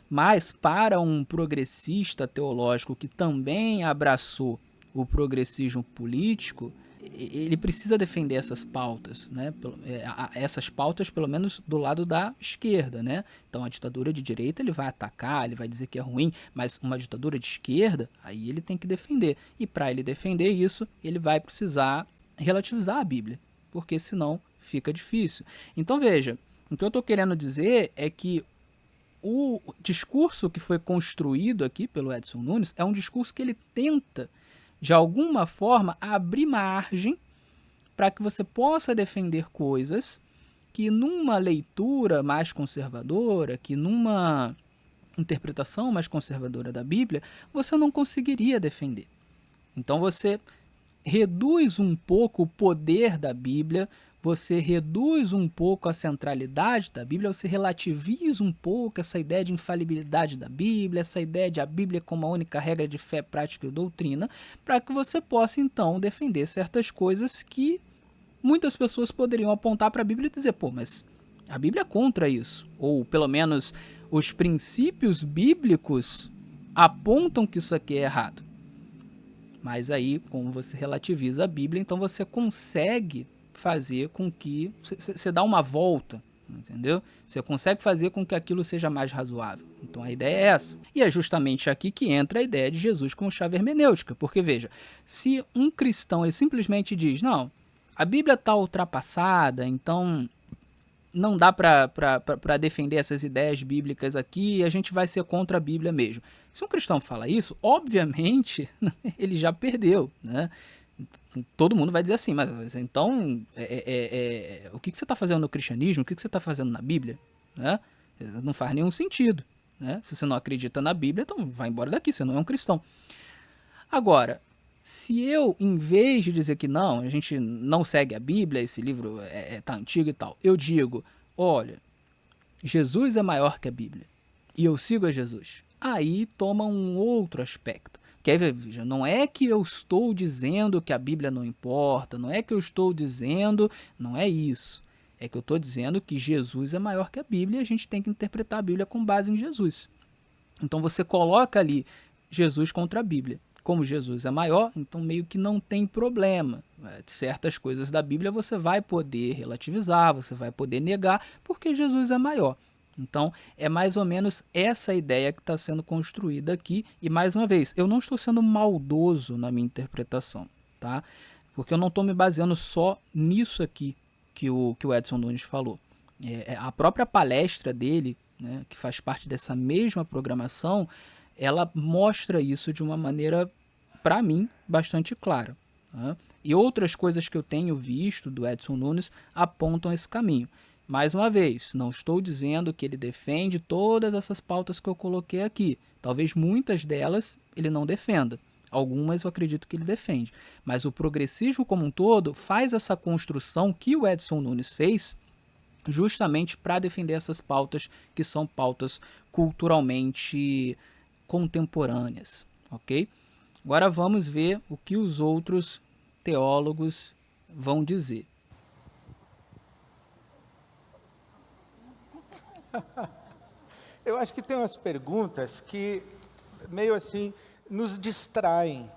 Mas para um progressista teológico que também abraçou o progressismo político, ele precisa defender essas pautas, né? Essas pautas, pelo menos do lado da esquerda, né? Então, a ditadura de direita ele vai atacar, ele vai dizer que é ruim, mas uma ditadura de esquerda, aí ele tem que defender. E para ele defender isso, ele vai precisar relativizar a Bíblia, porque senão fica difícil. Então, veja, o que eu estou querendo dizer é que o discurso que foi construído aqui pelo Edson Nunes é um discurso que ele tenta, de alguma forma, abrir margem para que você possa defender coisas que numa leitura mais conservadora, que numa interpretação mais conservadora da Bíblia, você não conseguiria defender. Então você reduz um pouco o poder da Bíblia, você reduz um pouco a centralidade da Bíblia, você relativiza um pouco essa ideia de infalibilidade da Bíblia, essa ideia de a Bíblia como a única regra de fé, prática e doutrina, para que você possa então defender certas coisas que muitas pessoas poderiam apontar para a Bíblia e dizer, pô, mas a Bíblia é contra isso, ou pelo menos os princípios bíblicos apontam que isso aqui é errado. Mas aí, como você relativiza a Bíblia, então você consegue fazer com que você dá uma volta, entendeu? Você consegue fazer com que aquilo seja mais razoável. Então a ideia é essa. E é justamente aqui que entra a ideia de Jesus como chave hermenêutica, porque veja, se um cristão ele simplesmente diz, não, a Bíblia está ultrapassada, então não dá para defender essas ideias bíblicas aqui, a gente vai ser contra a Bíblia mesmo. Se um cristão fala isso, obviamente ele já perdeu, né? Todo mundo vai dizer assim, mas então o que você está fazendo no cristianismo, o que você está fazendo na Bíblia? Né? Não faz nenhum sentido. Né? Se você não acredita na Bíblia, então vai embora daqui, você não é um cristão. Agora, se eu, em vez de dizer que não, a gente não segue a Bíblia, esse livro tá antigo e tal, eu digo, olha, Jesus é maior que a Bíblia e eu sigo a Jesus, aí toma um outro aspecto. Que aí, veja, não é que eu estou dizendo que a Bíblia não importa, não é que eu estou dizendo, não é isso. É que eu estou dizendo que Jesus é maior que a Bíblia e a gente tem que interpretar a Bíblia com base em Jesus. Então você coloca ali Jesus contra a Bíblia. Como Jesus é maior, então meio que não tem problema. Certas coisas da Bíblia você vai poder relativizar, você vai poder negar, porque Jesus é maior. Então, é mais ou menos essa ideia que está sendo construída aqui. E, mais uma vez, eu não estou sendo maldoso na minha interpretação, tá? Porque eu não estou me baseando só nisso aqui que o Edson Nunes falou. A própria palestra dele, né, que faz parte dessa mesma programação, ela mostra isso de uma maneira, para mim, bastante clara. Tá? E outras coisas que eu tenho visto do Edson Nunes apontam esse caminho. Mais uma vez, não estou dizendo que ele defende todas essas pautas que eu coloquei aqui. Talvez muitas delas ele não defenda. Algumas eu acredito que ele defende. Mas o progressismo como um todo faz essa construção que o Edson Nunes fez justamente para defender essas pautas que são pautas culturalmente contemporâneas. Ok? Agora vamos ver o que os outros teólogos vão dizer. Eu acho que tem umas perguntas que, meio assim, nos distraem.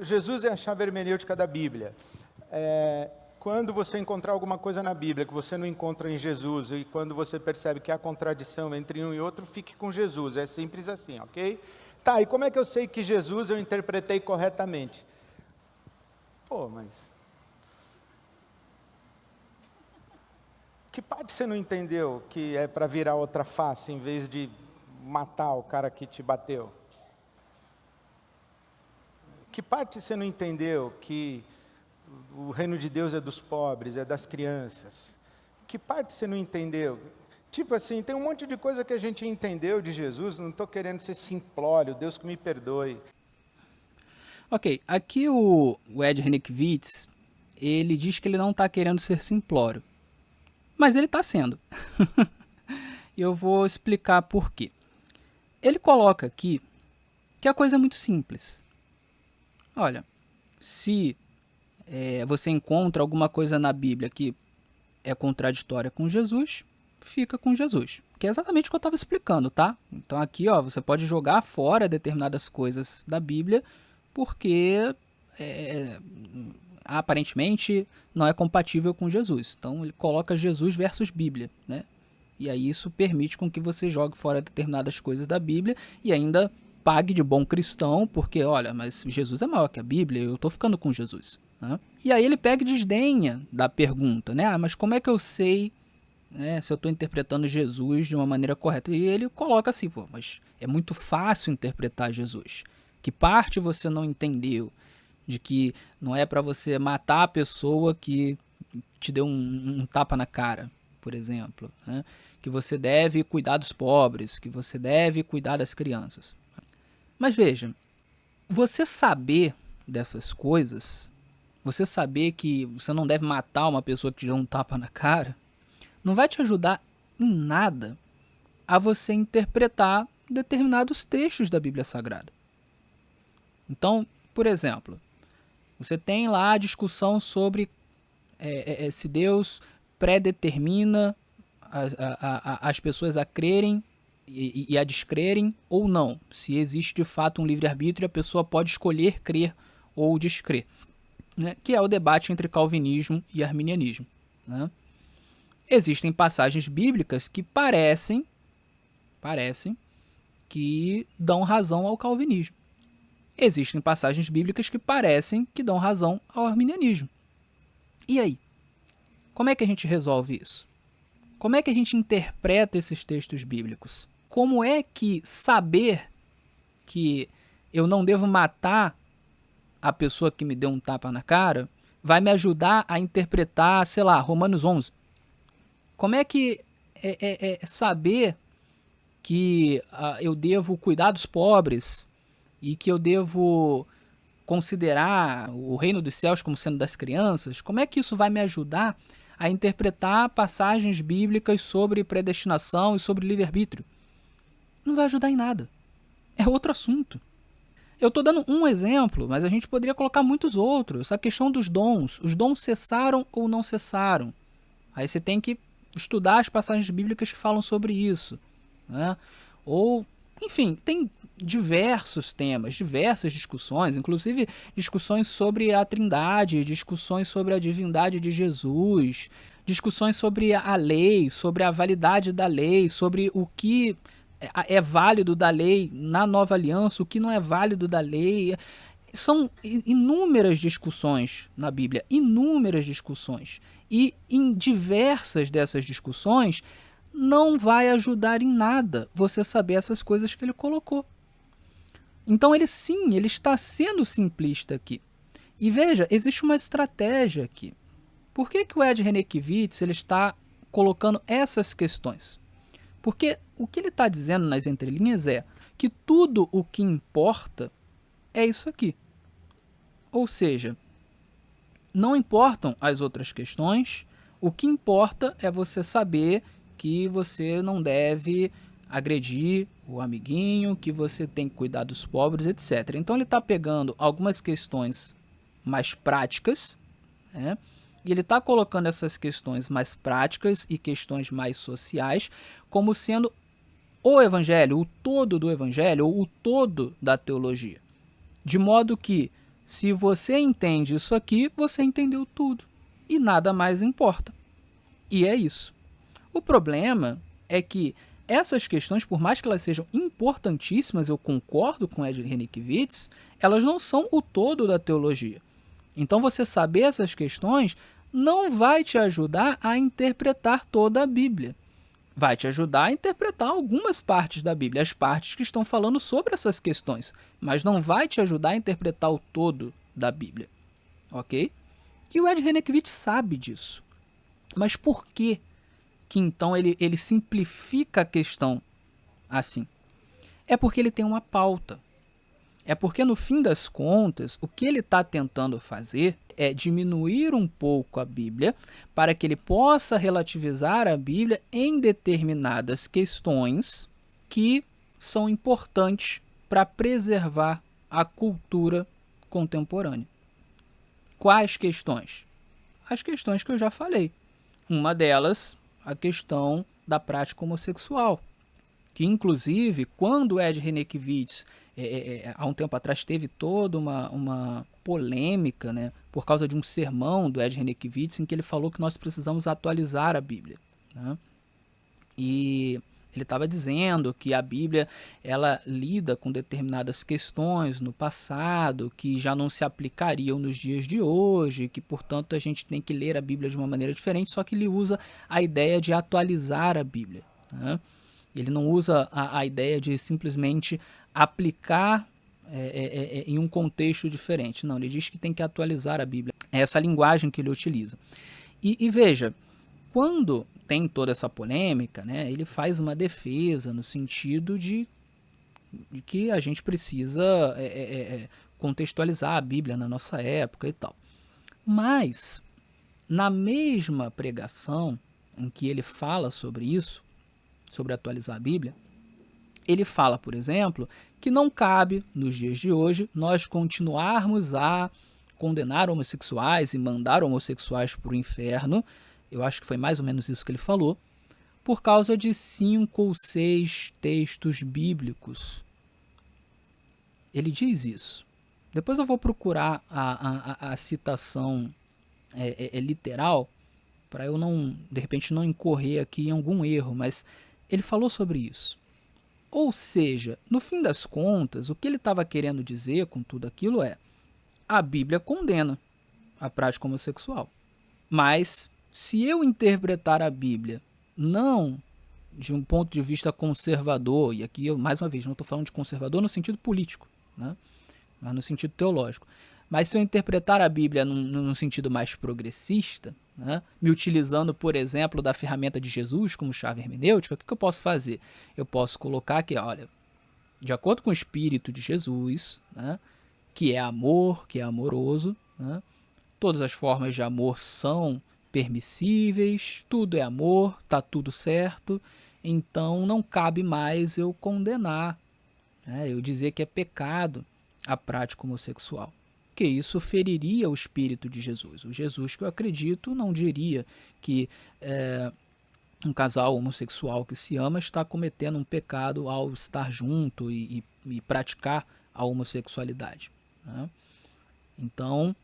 Jesus é a chave hermenêutica da Bíblia. Quando você encontrar alguma coisa na Bíblia que você não encontra em Jesus, e quando você percebe que há contradição entre um e outro, fique com Jesus. É simples assim, ok? Tá, e como é que eu sei que Jesus eu interpretei corretamente? Pô, mas... que parte você não entendeu que é para virar outra face em vez de matar o cara que te bateu? Que parte você não entendeu que o reino de Deus é dos pobres, é das crianças? Que parte você não entendeu? Tipo assim, tem um monte de coisa que a gente entendeu de Jesus, não estou querendo ser simplório, Deus que me perdoe. Ok, aqui o Ed Renekiewicz, ele diz que ele não está querendo ser simplório, mas ele está sendo. E eu vou explicar por quê. Ele coloca aqui que a coisa é muito simples. Olha, se você encontra alguma coisa na Bíblia que é contraditória com Jesus, fica com Jesus. Que é exatamente o que eu estava explicando, tá? Então aqui, ó, você pode jogar fora determinadas coisas da Bíblia porque aparentemente não é compatível com Jesus. Então ele coloca Jesus versus Bíblia, né? E aí isso permite com que você jogue fora determinadas coisas da Bíblia e ainda pague de bom cristão, porque, olha, mas Jesus é maior que a Bíblia, eu estou ficando com Jesus. Né? E aí ele pega e desdenha da pergunta, né? Ah, mas como é que eu sei, né, se eu estou interpretando Jesus de uma maneira correta? E ele coloca assim, pô, mas é muito fácil interpretar Jesus. Que parte você não entendeu? De que não é para você matar a pessoa que te deu um tapa na cara, por exemplo, né? Que você deve cuidar dos pobres, que você deve cuidar das crianças. Mas veja, você saber dessas coisas, você saber que você não deve matar uma pessoa que te deu um tapa na cara, não vai te ajudar em nada a você interpretar determinados trechos da Bíblia Sagrada. Então, por exemplo, você tem lá a discussão sobre se Deus predetermina as pessoas a crerem e a descrerem ou não. Se existe de fato um livre-arbítrio, a pessoa pode escolher crer ou descrer. Né? Que é o debate entre calvinismo e arminianismo. Né? Existem passagens bíblicas que parecem que dão razão ao calvinismo. Existem passagens bíblicas que parecem que dão razão ao arminianismo. E aí? Como é que a gente resolve isso? Como é que a gente interpreta esses textos bíblicos? Como é que saber que eu não devo matar a pessoa que me deu um tapa na cara vai me ajudar a interpretar, sei lá, Romanos 11? Como é que saber que eu devo cuidar dos pobres e que eu devo considerar o reino dos céus como sendo das crianças? Como é que isso vai me ajudar a interpretar passagens bíblicas sobre predestinação e sobre livre-arbítrio? Não vai ajudar em nada. É outro assunto. Eu estou dando um exemplo, mas a gente poderia colocar muitos outros. Essa questão dos dons. Os dons cessaram ou não cessaram? Aí você tem que estudar as passagens bíblicas que falam sobre isso. Né? Ou, enfim, tem diversos temas, diversas discussões, inclusive discussões sobre a Trindade, discussões sobre a divindade de Jesus, discussões sobre a lei, sobre a validade da lei, sobre o que é válido da lei na nova aliança, o que não é válido da lei. São inúmeras discussões na Bíblia, inúmeras discussões. E em diversas dessas discussões não vai ajudar em nada você saber essas coisas que ele colocou. Então ele está sendo simplista aqui. E veja, existe uma estratégia aqui. Por que o Ed Renekiewicz ele está colocando essas questões? Porque o que ele está dizendo nas entrelinhas é que tudo o que importa é isso aqui. Ou seja, não importam as outras questões, o que importa é você saber que você não deve agredir o amiguinho, que você tem que cuidar dos pobres, etc. Então ele está pegando algumas questões mais práticas, né? E ele está colocando essas questões mais práticas e questões mais sociais como sendo o evangelho, o todo do evangelho, ou o todo da teologia. De modo que, se você entende isso aqui, você entendeu tudo. E nada mais importa. E é isso. O problema é que essas questões, por mais que elas sejam importantíssimas, eu concordo com Ed Renekiewicz, elas não são o todo da teologia. Então você saber essas questões não vai te ajudar a interpretar toda a Bíblia. vai te ajudar a interpretar algumas partes da Bíblia, as partes que estão falando sobre essas questões, mas não vai te ajudar a interpretar o todo da Bíblia, ok? E o Ed Renekiewicz sabe disso. Mas por que então ele simplifica a questão assim? É porque ele tem uma pauta. É porque, no fim das contas, o que ele está tentando fazer é diminuir um pouco a Bíblia para que ele possa relativizar a Bíblia em determinadas questões que são importantes para preservar a cultura contemporânea. Quais questões? As questões que eu já falei. Uma delas, a questão da prática homossexual, que inclusive, quando Ed Renekiewicz, há um tempo atrás, teve toda uma polêmica, né, por causa de um sermão do Ed Renekiewicz, em que ele falou que nós precisamos atualizar a Bíblia, né? E ele estava dizendo que a Bíblia ela lida com determinadas questões no passado que já não se aplicariam nos dias de hoje, que, portanto, a gente tem que ler a Bíblia de uma maneira diferente, só que ele usa a ideia de atualizar a Bíblia, né? Ele não usa a ideia de simplesmente aplicar em um contexto diferente. Não, ele diz que tem que atualizar a Bíblia. É essa linguagem que ele utiliza. E veja, quando tem toda essa polêmica, né, ele faz uma defesa no sentido de que a gente precisa contextualizar a Bíblia na nossa época e tal. Mas, na mesma pregação em que ele fala sobre isso, sobre atualizar a Bíblia, ele fala, por exemplo, que não cabe, nos dias de hoje, nós continuarmos a condenar homossexuais e mandar homossexuais para o inferno. Eu acho que foi mais ou menos isso que ele falou, por causa de 5 ou 6 textos bíblicos. Ele diz isso. Depois eu vou procurar a citação literal, para eu não, de repente, não incorrer aqui em algum erro, mas ele falou sobre isso. Ou seja, no fim das contas, o que ele estava querendo dizer com tudo aquilo é: a Bíblia condena a prática homossexual. Mas, se eu interpretar a Bíblia não de um ponto de vista conservador, e aqui eu, mais uma vez, não estou falando de conservador no sentido político, né, mas no sentido teológico, mas se eu interpretar a Bíblia num sentido mais progressista, né, me utilizando, por exemplo, da ferramenta de Jesus como chave hermenêutica, o que eu posso fazer? Eu posso colocar aqui, olha, de acordo com o Espírito de Jesus, né, que é amor, que é amoroso, né, todas as formas de amor são permissíveis, tudo é amor, tá tudo certo, então não cabe mais eu condenar, né, eu dizer que é pecado a prática homossexual, que isso feriria o Espírito de Jesus. O Jesus que eu acredito não diria que um casal homossexual que se ama está cometendo um pecado ao estar junto e praticar a homossexualidade, né? Então,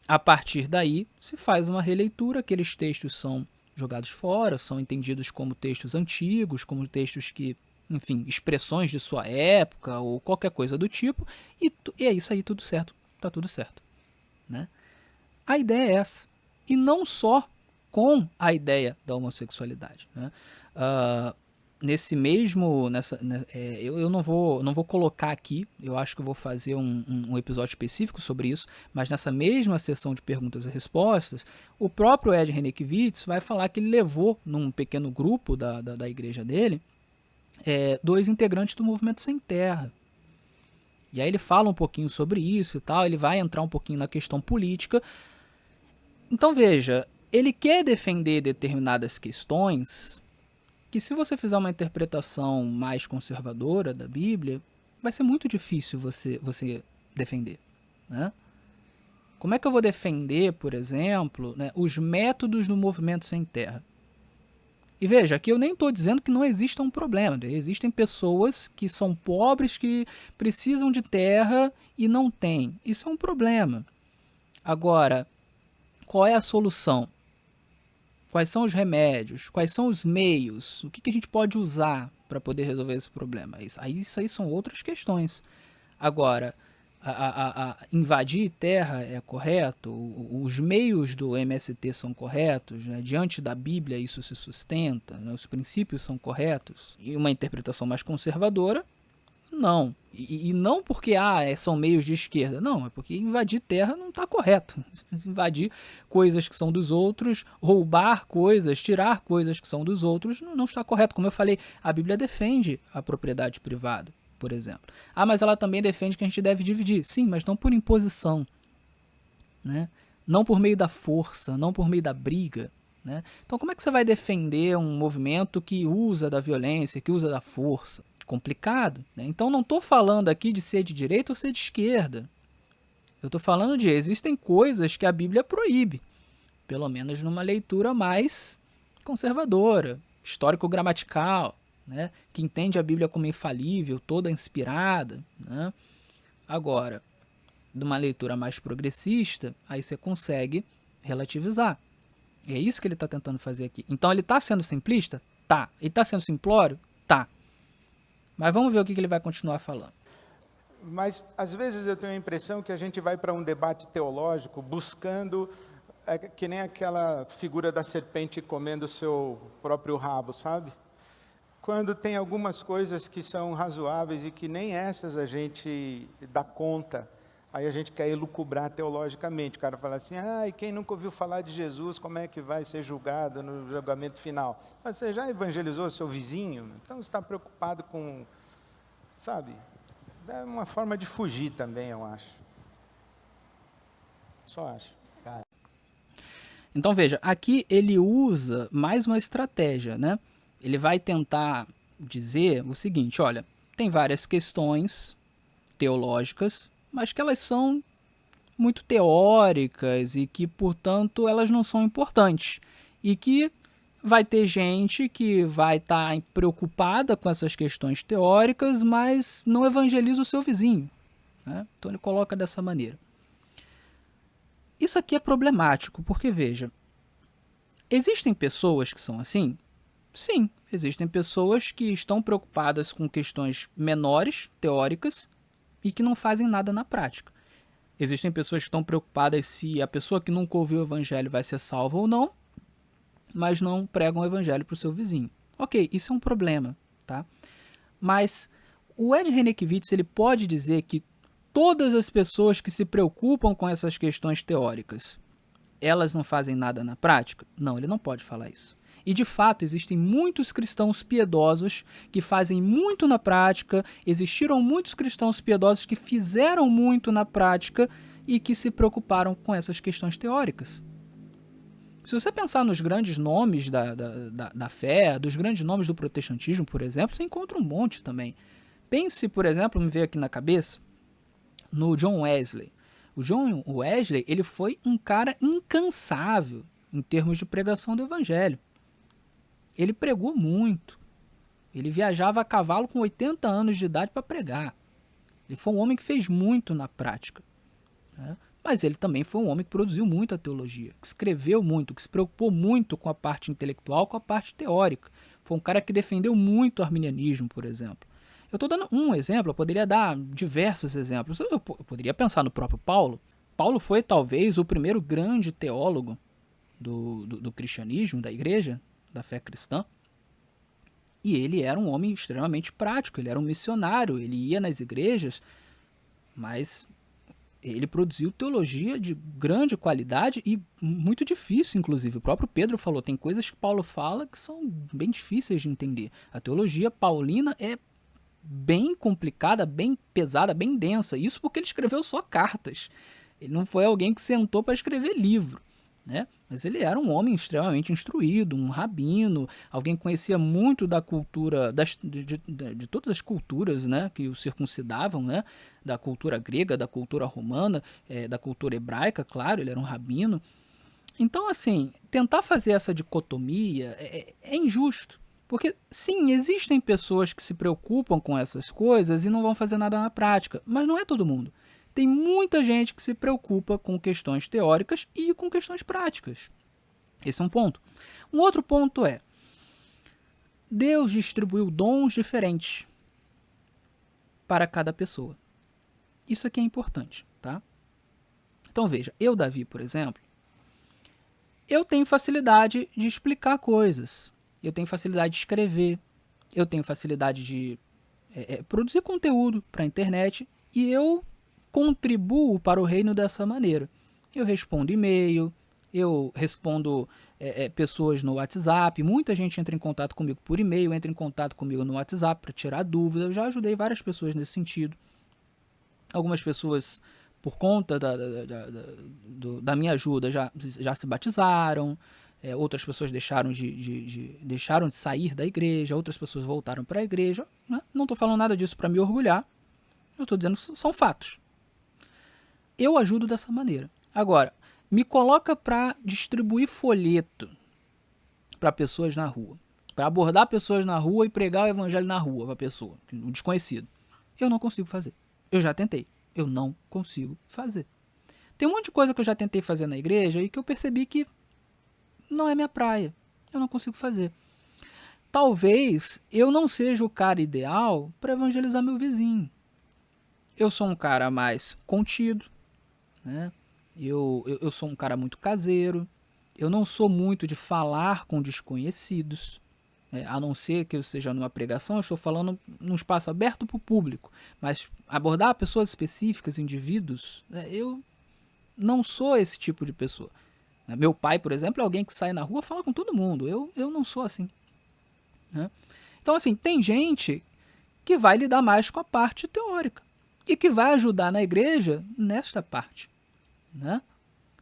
a partir daí, se faz uma releitura, aqueles textos são jogados fora, são entendidos como textos antigos, como textos que, enfim, expressões de sua época ou qualquer coisa do tipo, e é isso aí, tudo certo, tá tudo certo, né? A ideia é essa, e não só com a ideia da homossexualidade, né? Eu não vou colocar aqui, eu acho que eu vou fazer um episódio específico sobre isso, mas nessa mesma sessão de perguntas e respostas, o próprio Ed Renekiewicz vai falar que ele levou num pequeno grupo da igreja dele 2 integrantes do Movimento Sem Terra. E aí ele fala um pouquinho sobre isso e tal, ele vai entrar um pouquinho na questão política. Então veja, ele quer defender determinadas questões que, se você fizer uma interpretação mais conservadora da Bíblia, vai ser muito difícil você defender, né? Como é que eu vou defender, por exemplo, né, os métodos do Movimento Sem Terra? E veja, aqui eu nem estou dizendo que não exista um problema. Existem pessoas que são pobres, que precisam de terra e não têm. Isso é um problema. Agora, qual é a solução? Quais são os remédios? Quais são os meios? O que a gente pode usar para poder resolver esse problema? Isso aí são outras questões. Agora, a invadir terra é correto, os meios do MST são corretos, né? Diante da Bíblia isso se sustenta, né? Os princípios são corretos, e uma interpretação mais conservadora, não. E não porque são meios de esquerda, não, é porque invadir terra não está correto. Invadir coisas que são dos outros, roubar coisas, tirar coisas que são dos outros, não está correto. Como eu falei, a Bíblia defende a propriedade privada, por exemplo. Mas ela também defende que a gente deve dividir. Sim, mas não por imposição, né? Não por meio da força, não por meio da briga, né? Então como é que você vai defender um movimento que usa da violência, que usa da força? Complicado, né? Então não estou falando aqui de ser de direita ou ser de esquerda. Eu estou falando de existem coisas que a Bíblia proíbe, pelo menos numa leitura mais conservadora, histórico-gramatical, né? Que entende a Bíblia como infalível, toda inspirada, né? Agora, numa leitura mais progressista, aí você consegue relativizar. E é isso que ele está tentando fazer aqui. Então ele está sendo simplista? Tá. Ele está sendo simplório? Tá. Mas vamos ver o que ele vai continuar falando. Mas, às vezes, eu tenho a impressão que a gente vai para um debate teológico buscando, que nem aquela figura da serpente comendo o seu próprio rabo, sabe? Quando tem algumas coisas que são razoáveis e que nem essas a gente dá conta, aí a gente quer elucubrar teologicamente. O cara fala assim, e quem nunca ouviu falar de Jesus, como é que vai ser julgado no julgamento final? Mas você já evangelizou seu vizinho? Então você está preocupado com, sabe? É uma forma de fugir também, eu acho. Só acho. Então veja, aqui ele usa mais uma estratégia, né? Ele vai tentar dizer o seguinte, olha, tem várias questões teológicas, mas que elas são muito teóricas e que, portanto, elas não são importantes. E que vai ter gente que vai estar preocupada com essas questões teóricas, mas não evangeliza o seu vizinho, né? Então ele coloca dessa maneira. Isso aqui é problemático, porque, veja, existem pessoas que são assim? Sim, existem pessoas que estão preocupadas com questões menores, teóricas, e que não fazem nada na prática. Existem pessoas que estão preocupadas se a pessoa que nunca ouviu o evangelho vai ser salva ou não, mas não pregam o evangelho para o seu vizinho. Ok, isso é um problema, tá? Mas o Ed Renekiewicz, ele pode dizer que todas as pessoas que se preocupam com essas questões teóricas, elas não fazem nada na prática? Não, ele não pode falar isso. E, de fato, existem muitos cristãos piedosos que fazem muito na prática, existiram muitos cristãos piedosos que fizeram muito na prática e que se preocuparam com essas questões teóricas. Se você pensar nos grandes nomes da fé, dos grandes nomes do protestantismo, por exemplo, você encontra um monte também. Pense, por exemplo, me veio aqui na cabeça, no John Wesley. O John Wesley, ele foi um cara incansável em termos de pregação do evangelho. Ele pregou muito. Ele viajava a cavalo com 80 anos de idade para pregar. Ele foi um homem que fez muito na prática, né? Mas ele também foi um homem que produziu muita teologia, que escreveu muito, que se preocupou muito com a parte intelectual, com a parte teórica. Foi um cara que defendeu muito o arminianismo, por exemplo. Eu estou dando um exemplo, eu poderia dar diversos exemplos. Eu poderia pensar no próprio Paulo. Paulo foi talvez o primeiro grande teólogo do cristianismo, da igreja, da fé cristã. E ele era um homem extremamente prático, ele era um missionário, ele ia nas igrejas, mas ele produziu teologia de grande qualidade e muito difícil, inclusive. O próprio Pedro falou, tem coisas que Paulo fala que são bem difíceis de entender. A teologia paulina é bem complicada, bem pesada, bem densa. Isso porque ele escreveu só cartas. Ele não foi alguém que sentou para escrever livro, né? Mas ele era um homem extremamente instruído, um rabino, alguém que conhecia muito da cultura, de todas as culturas, né, que o circuncidavam, né, da cultura grega, da cultura romana, da cultura hebraica, claro, ele era um rabino. Então, assim, tentar fazer essa dicotomia é injusto. Porque, sim, existem pessoas que se preocupam com essas coisas e não vão fazer nada na prática, mas não é todo mundo. Tem muita gente que se preocupa com questões teóricas e com questões práticas. Esse é um ponto. Um outro ponto é, Deus distribuiu dons diferentes para cada pessoa. Isso aqui é importante, tá? Então veja, eu, Davi, por exemplo, eu tenho facilidade de explicar coisas, eu tenho facilidade de escrever, eu tenho facilidade de produzir conteúdo para a internet e eu contribuo para o reino dessa maneira. Eu respondo e-mail, eu respondo pessoas no WhatsApp, muita gente entra em contato comigo por e-mail, entra em contato comigo no WhatsApp para tirar dúvida, eu já ajudei várias pessoas nesse sentido. Algumas pessoas, por conta da minha ajuda, já se batizaram, outras pessoas deixaram de sair da igreja, outras pessoas voltaram para a igreja. Né? Não estou falando nada disso para me orgulhar, eu estou dizendo que são fatos. Eu ajudo dessa maneira. Agora, me coloca para distribuir folheto para pessoas na rua, para abordar pessoas na rua e pregar o evangelho na rua para a pessoa, um desconhecido. Eu não consigo fazer. Eu já tentei. Eu não consigo fazer. Tem um monte de coisa que eu já tentei fazer na igreja e que eu percebi que não é minha praia. Eu não consigo fazer. Talvez eu não seja o cara ideal para evangelizar meu vizinho. Eu sou um cara mais contido, né? Eu sou um cara muito caseiro, eu não sou muito de falar com desconhecidos, a não ser que eu seja numa pregação, eu estou falando num espaço aberto para o público, mas abordar pessoas específicas, indivíduos, eu não sou esse tipo de pessoa. Meu pai, por exemplo, é alguém que sai na rua e fala com todo mundo, eu não sou assim. Né? Então, assim, tem gente que vai lidar mais com a parte teórica e que vai ajudar na igreja nesta parte. Né?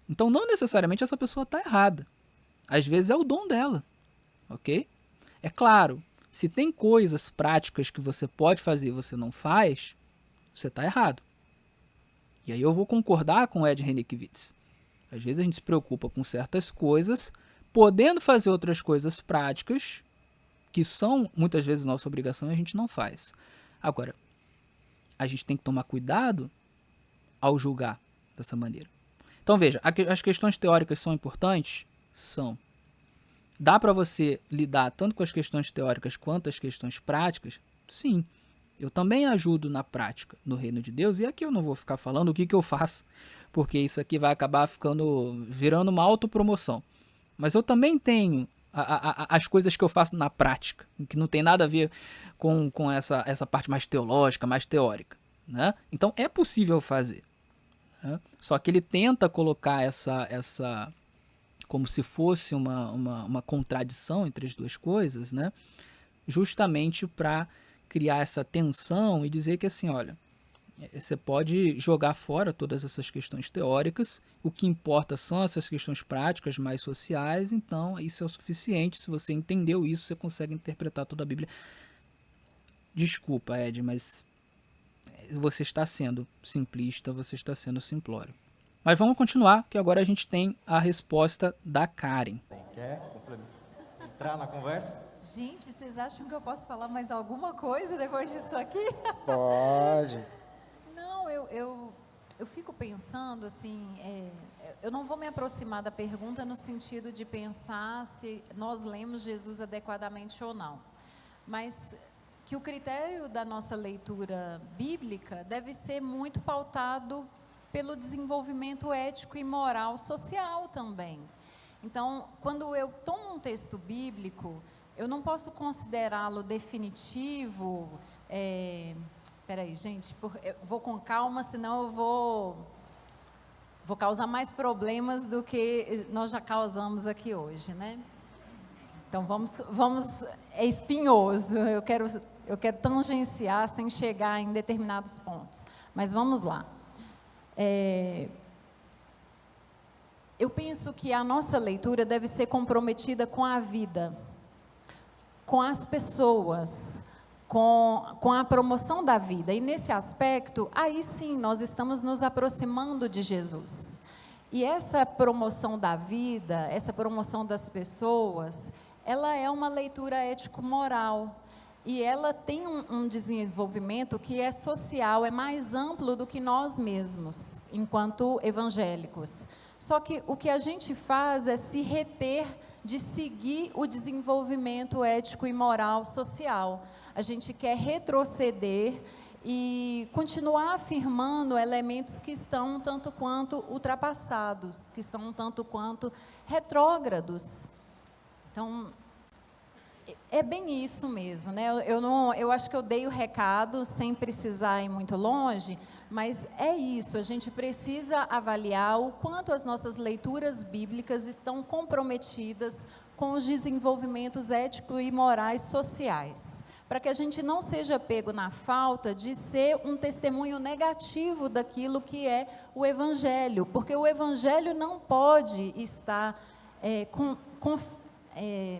Então não necessariamente essa pessoa está errada. Às vezes é o dom dela, ok? É claro, se tem coisas práticas que você pode fazer e você não faz, você está errado. E aí eu vou concordar com o Ed Renekiewicz. Às vezes a gente se preocupa com certas coisas, podendo fazer outras coisas práticas, que são muitas vezes nossa obrigação e a gente não faz. Agora, a gente tem que tomar cuidado ao julgar dessa maneira. Então veja, as questões teóricas são importantes? São. Dá para você lidar tanto com as questões teóricas quanto as questões práticas? Sim. Eu também ajudo na prática, no reino de Deus, e aqui eu não vou ficar falando o que eu faço, porque isso aqui vai acabar virando uma autopromoção. Mas eu também tenho as coisas que eu faço na prática, que não tem nada a ver com essa parte mais teológica, mais teórica. Né? Então é possível fazer. Só que ele tenta colocar essa como se fosse uma contradição entre as duas coisas, né? Justamente para criar essa tensão e dizer que assim, olha, você pode jogar fora todas essas questões teóricas, o que importa são essas questões práticas mais sociais, então isso é o suficiente, se você entendeu isso, você consegue interpretar toda a Bíblia. Desculpa, Ed, mas você está sendo simplista, você está sendo simplório. Mas vamos continuar, que agora a gente tem a resposta da Karen. Quer entrar na conversa? Gente, vocês acham que eu posso falar mais alguma coisa depois disso aqui? Pode. Não, eu fico pensando assim, eu não vou me aproximar da pergunta no sentido de pensar se nós lemos Jesus adequadamente ou não. Mas que o critério da nossa leitura bíblica deve ser muito pautado pelo desenvolvimento ético e moral social também. Então, quando eu tomo um texto bíblico, eu não posso considerá-lo definitivo. Peraí, gente, eu vou com calma, senão eu vou causar mais problemas do que nós já causamos aqui hoje, né? Então, é espinhoso, eu quero tangenciar sem chegar em determinados pontos. Mas vamos lá. Eu penso que a nossa leitura deve ser comprometida com a vida, com as pessoas, com a promoção da vida. E nesse aspecto, aí sim, nós estamos nos aproximando de Jesus. E essa promoção da vida, essa promoção das pessoas, ela é uma leitura ético-moral. E ela tem um desenvolvimento que é social, é mais amplo do que nós mesmos, enquanto evangélicos. Só que o que a gente faz é se reter de seguir o desenvolvimento ético e moral social. A gente quer retroceder e continuar afirmando elementos que estão um tanto quanto ultrapassados, que estão um tanto quanto retrógrados. Então, é bem isso mesmo, né? Eu acho que eu dei o recado sem precisar ir muito longe, mas é isso, a gente precisa avaliar o quanto as nossas leituras bíblicas estão comprometidas com os desenvolvimentos éticos e morais sociais, para que a gente não seja pego na falta de ser um testemunho negativo daquilo que é o Evangelho, porque o Evangelho não pode estar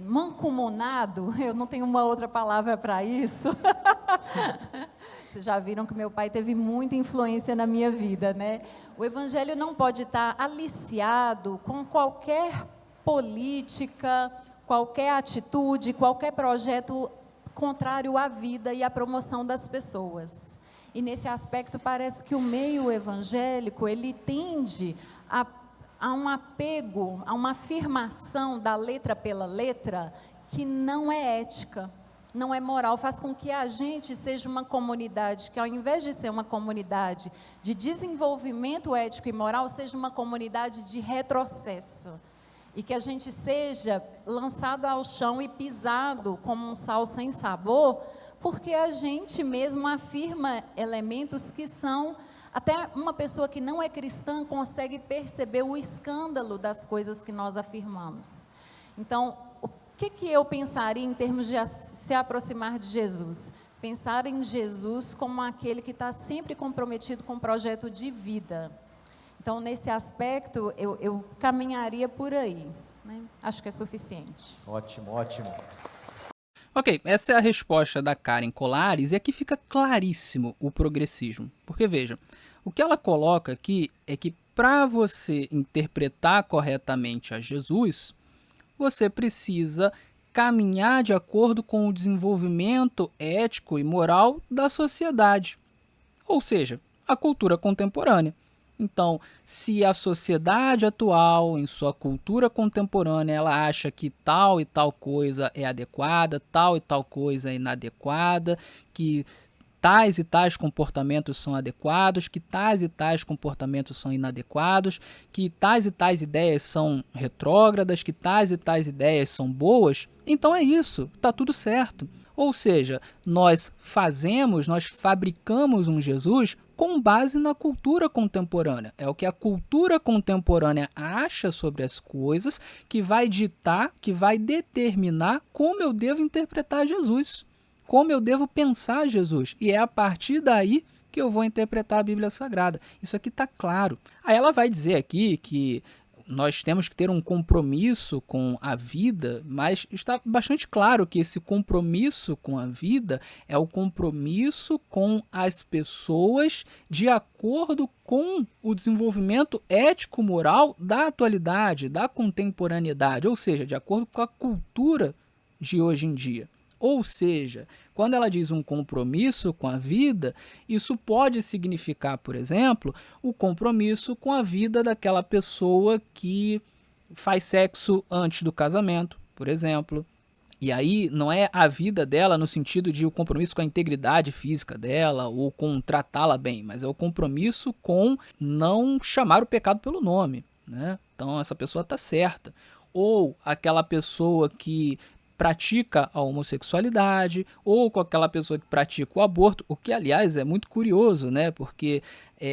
mancomunado, eu não tenho uma outra palavra para isso. Vocês já viram que meu pai teve muita influência na minha vida, né? O Evangelho não pode estar aliciado com qualquer política, qualquer atitude, qualquer projeto contrário à vida e à promoção das pessoas. E nesse aspecto parece que o meio evangélico, ele tende a um apego, a uma afirmação da letra pela letra que não é ética, não é moral, faz com que a gente seja uma comunidade que, ao invés de ser uma comunidade de desenvolvimento ético e moral, seja uma comunidade de retrocesso, e que a gente seja lançado ao chão e pisado como um sal sem sabor, porque a gente mesmo afirma elementos que são, até uma pessoa que não é cristã consegue perceber o escândalo das coisas que nós afirmamos. Então, o que eu pensaria em termos de se aproximar de Jesus? Pensar em Jesus como aquele que está sempre comprometido com o projeto de vida. Então, nesse aspecto, eu caminharia por aí, né? Acho que é suficiente. Ótimo, ótimo. Ok, essa é a resposta da Karen Colares, e aqui fica claríssimo o progressismo. Porque, veja, o que ela coloca aqui é que para você interpretar corretamente a Jesus, você precisa caminhar de acordo com o desenvolvimento ético e moral da sociedade, ou seja, a cultura contemporânea. Então, se a sociedade atual, em sua cultura contemporânea, ela acha que tal e tal coisa é adequada, tal e tal coisa é inadequada, que tais e tais comportamentos são adequados, que tais e tais comportamentos são inadequados, que tais e tais ideias são retrógradas, que tais e tais ideias são boas, então é isso, está tudo certo. Ou seja, nós fabricamos um Jesus com base na cultura contemporânea. É o que a cultura contemporânea acha sobre as coisas que vai ditar, que vai determinar como eu devo interpretar Jesus, como eu devo pensar Jesus. E é a partir daí que eu vou interpretar a Bíblia Sagrada. Isso aqui está claro. Aí ela vai dizer aqui que nós temos que ter um compromisso com a vida, mas está bastante claro que esse compromisso com a vida é o compromisso com as pessoas de acordo com o desenvolvimento ético-moral da atualidade, da contemporaneidade, ou seja, de acordo com a cultura de hoje em dia. Ou seja, quando ela diz um compromisso com a vida, isso pode significar, por exemplo, o compromisso com a vida daquela pessoa que faz sexo antes do casamento, por exemplo. E aí não é a vida dela no sentido de o compromisso com a integridade física dela ou com tratá-la bem, mas é o compromisso com não chamar o pecado pelo nome, né? Então essa pessoa está certa. Ou aquela pessoa que pratica a homossexualidade, ou com aquela pessoa que pratica o aborto, o que, aliás, é muito curioso, né? Porque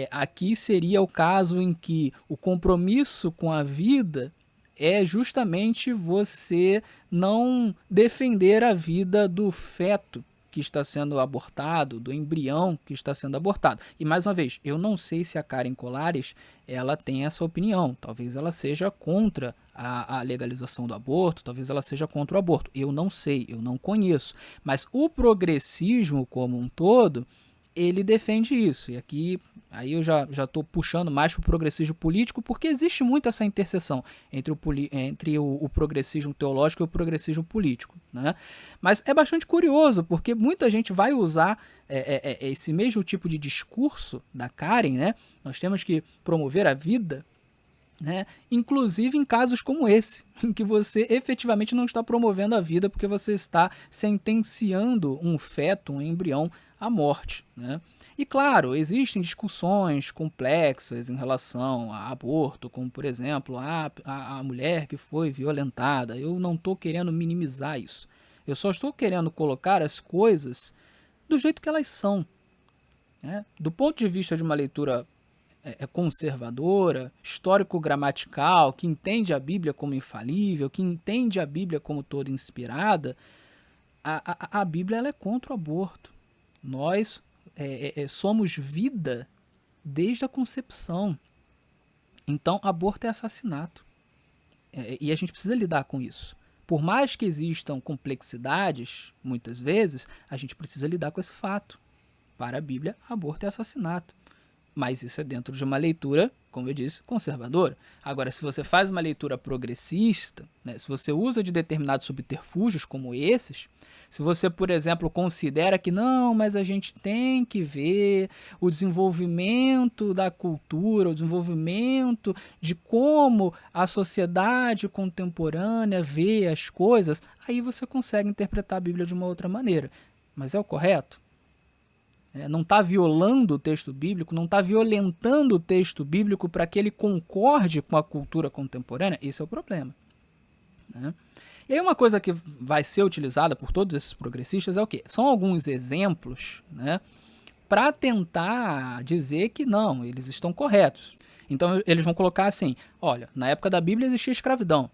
aqui seria o caso em que o compromisso com a vida é justamente você não defender a vida do feto que está sendo abortado, do embrião que está sendo abortado. E, mais uma vez, eu não sei se a Karen Colares ela tem essa opinião. Talvez ela seja contra a legalização do aborto, talvez ela seja contra o aborto. Eu não sei, eu não conheço. Mas o progressismo como um todo, ele defende isso. E aqui, aí eu já estou puxando mais para o progressismo político, porque existe muito essa interseção entre o progressismo teológico e o progressismo político, né? Mas é bastante curioso, porque muita gente vai usar esse mesmo tipo de discurso da Karen, né? Nós temos que promover a vida, né? Inclusive em casos como esse, em que você efetivamente não está promovendo a vida porque você está sentenciando um feto, um embrião, à morte, né? E claro, existem discussões complexas em relação a aborto, como por exemplo a mulher que foi violentada. Eu não estou querendo minimizar isso. Eu só estou querendo colocar as coisas do jeito que elas são, né? Do ponto de vista de uma leitura conservadora, histórico-gramatical, que entende a Bíblia como infalível, que entende a Bíblia como toda inspirada, a Bíblia ela é contra o aborto. Nós somos vida desde a concepção. Então, aborto é assassinato. E a gente precisa lidar com isso. Por mais que existam complexidades, muitas vezes, a gente precisa lidar com esse fato. Para a Bíblia, aborto é assassinato. Mas isso é dentro de uma leitura, como eu disse, conservadora. Agora, se você faz uma leitura progressista, né, se você usa de determinados subterfúgios como esses, se você, por exemplo, considera que não, mas a gente tem que ver o desenvolvimento da cultura, o desenvolvimento de como a sociedade contemporânea vê as coisas, aí você consegue interpretar a Bíblia de uma outra maneira. Mas é o correto? Não está violando o texto bíblico, não está violentando o texto bíblico para que ele concorde com a cultura contemporânea? Esse é o problema, né? E aí uma coisa que vai ser utilizada por todos esses progressistas é o quê? São alguns exemplos, né, para tentar dizer que não, eles estão corretos. Então eles vão colocar assim, olha, na época da Bíblia existia escravidão.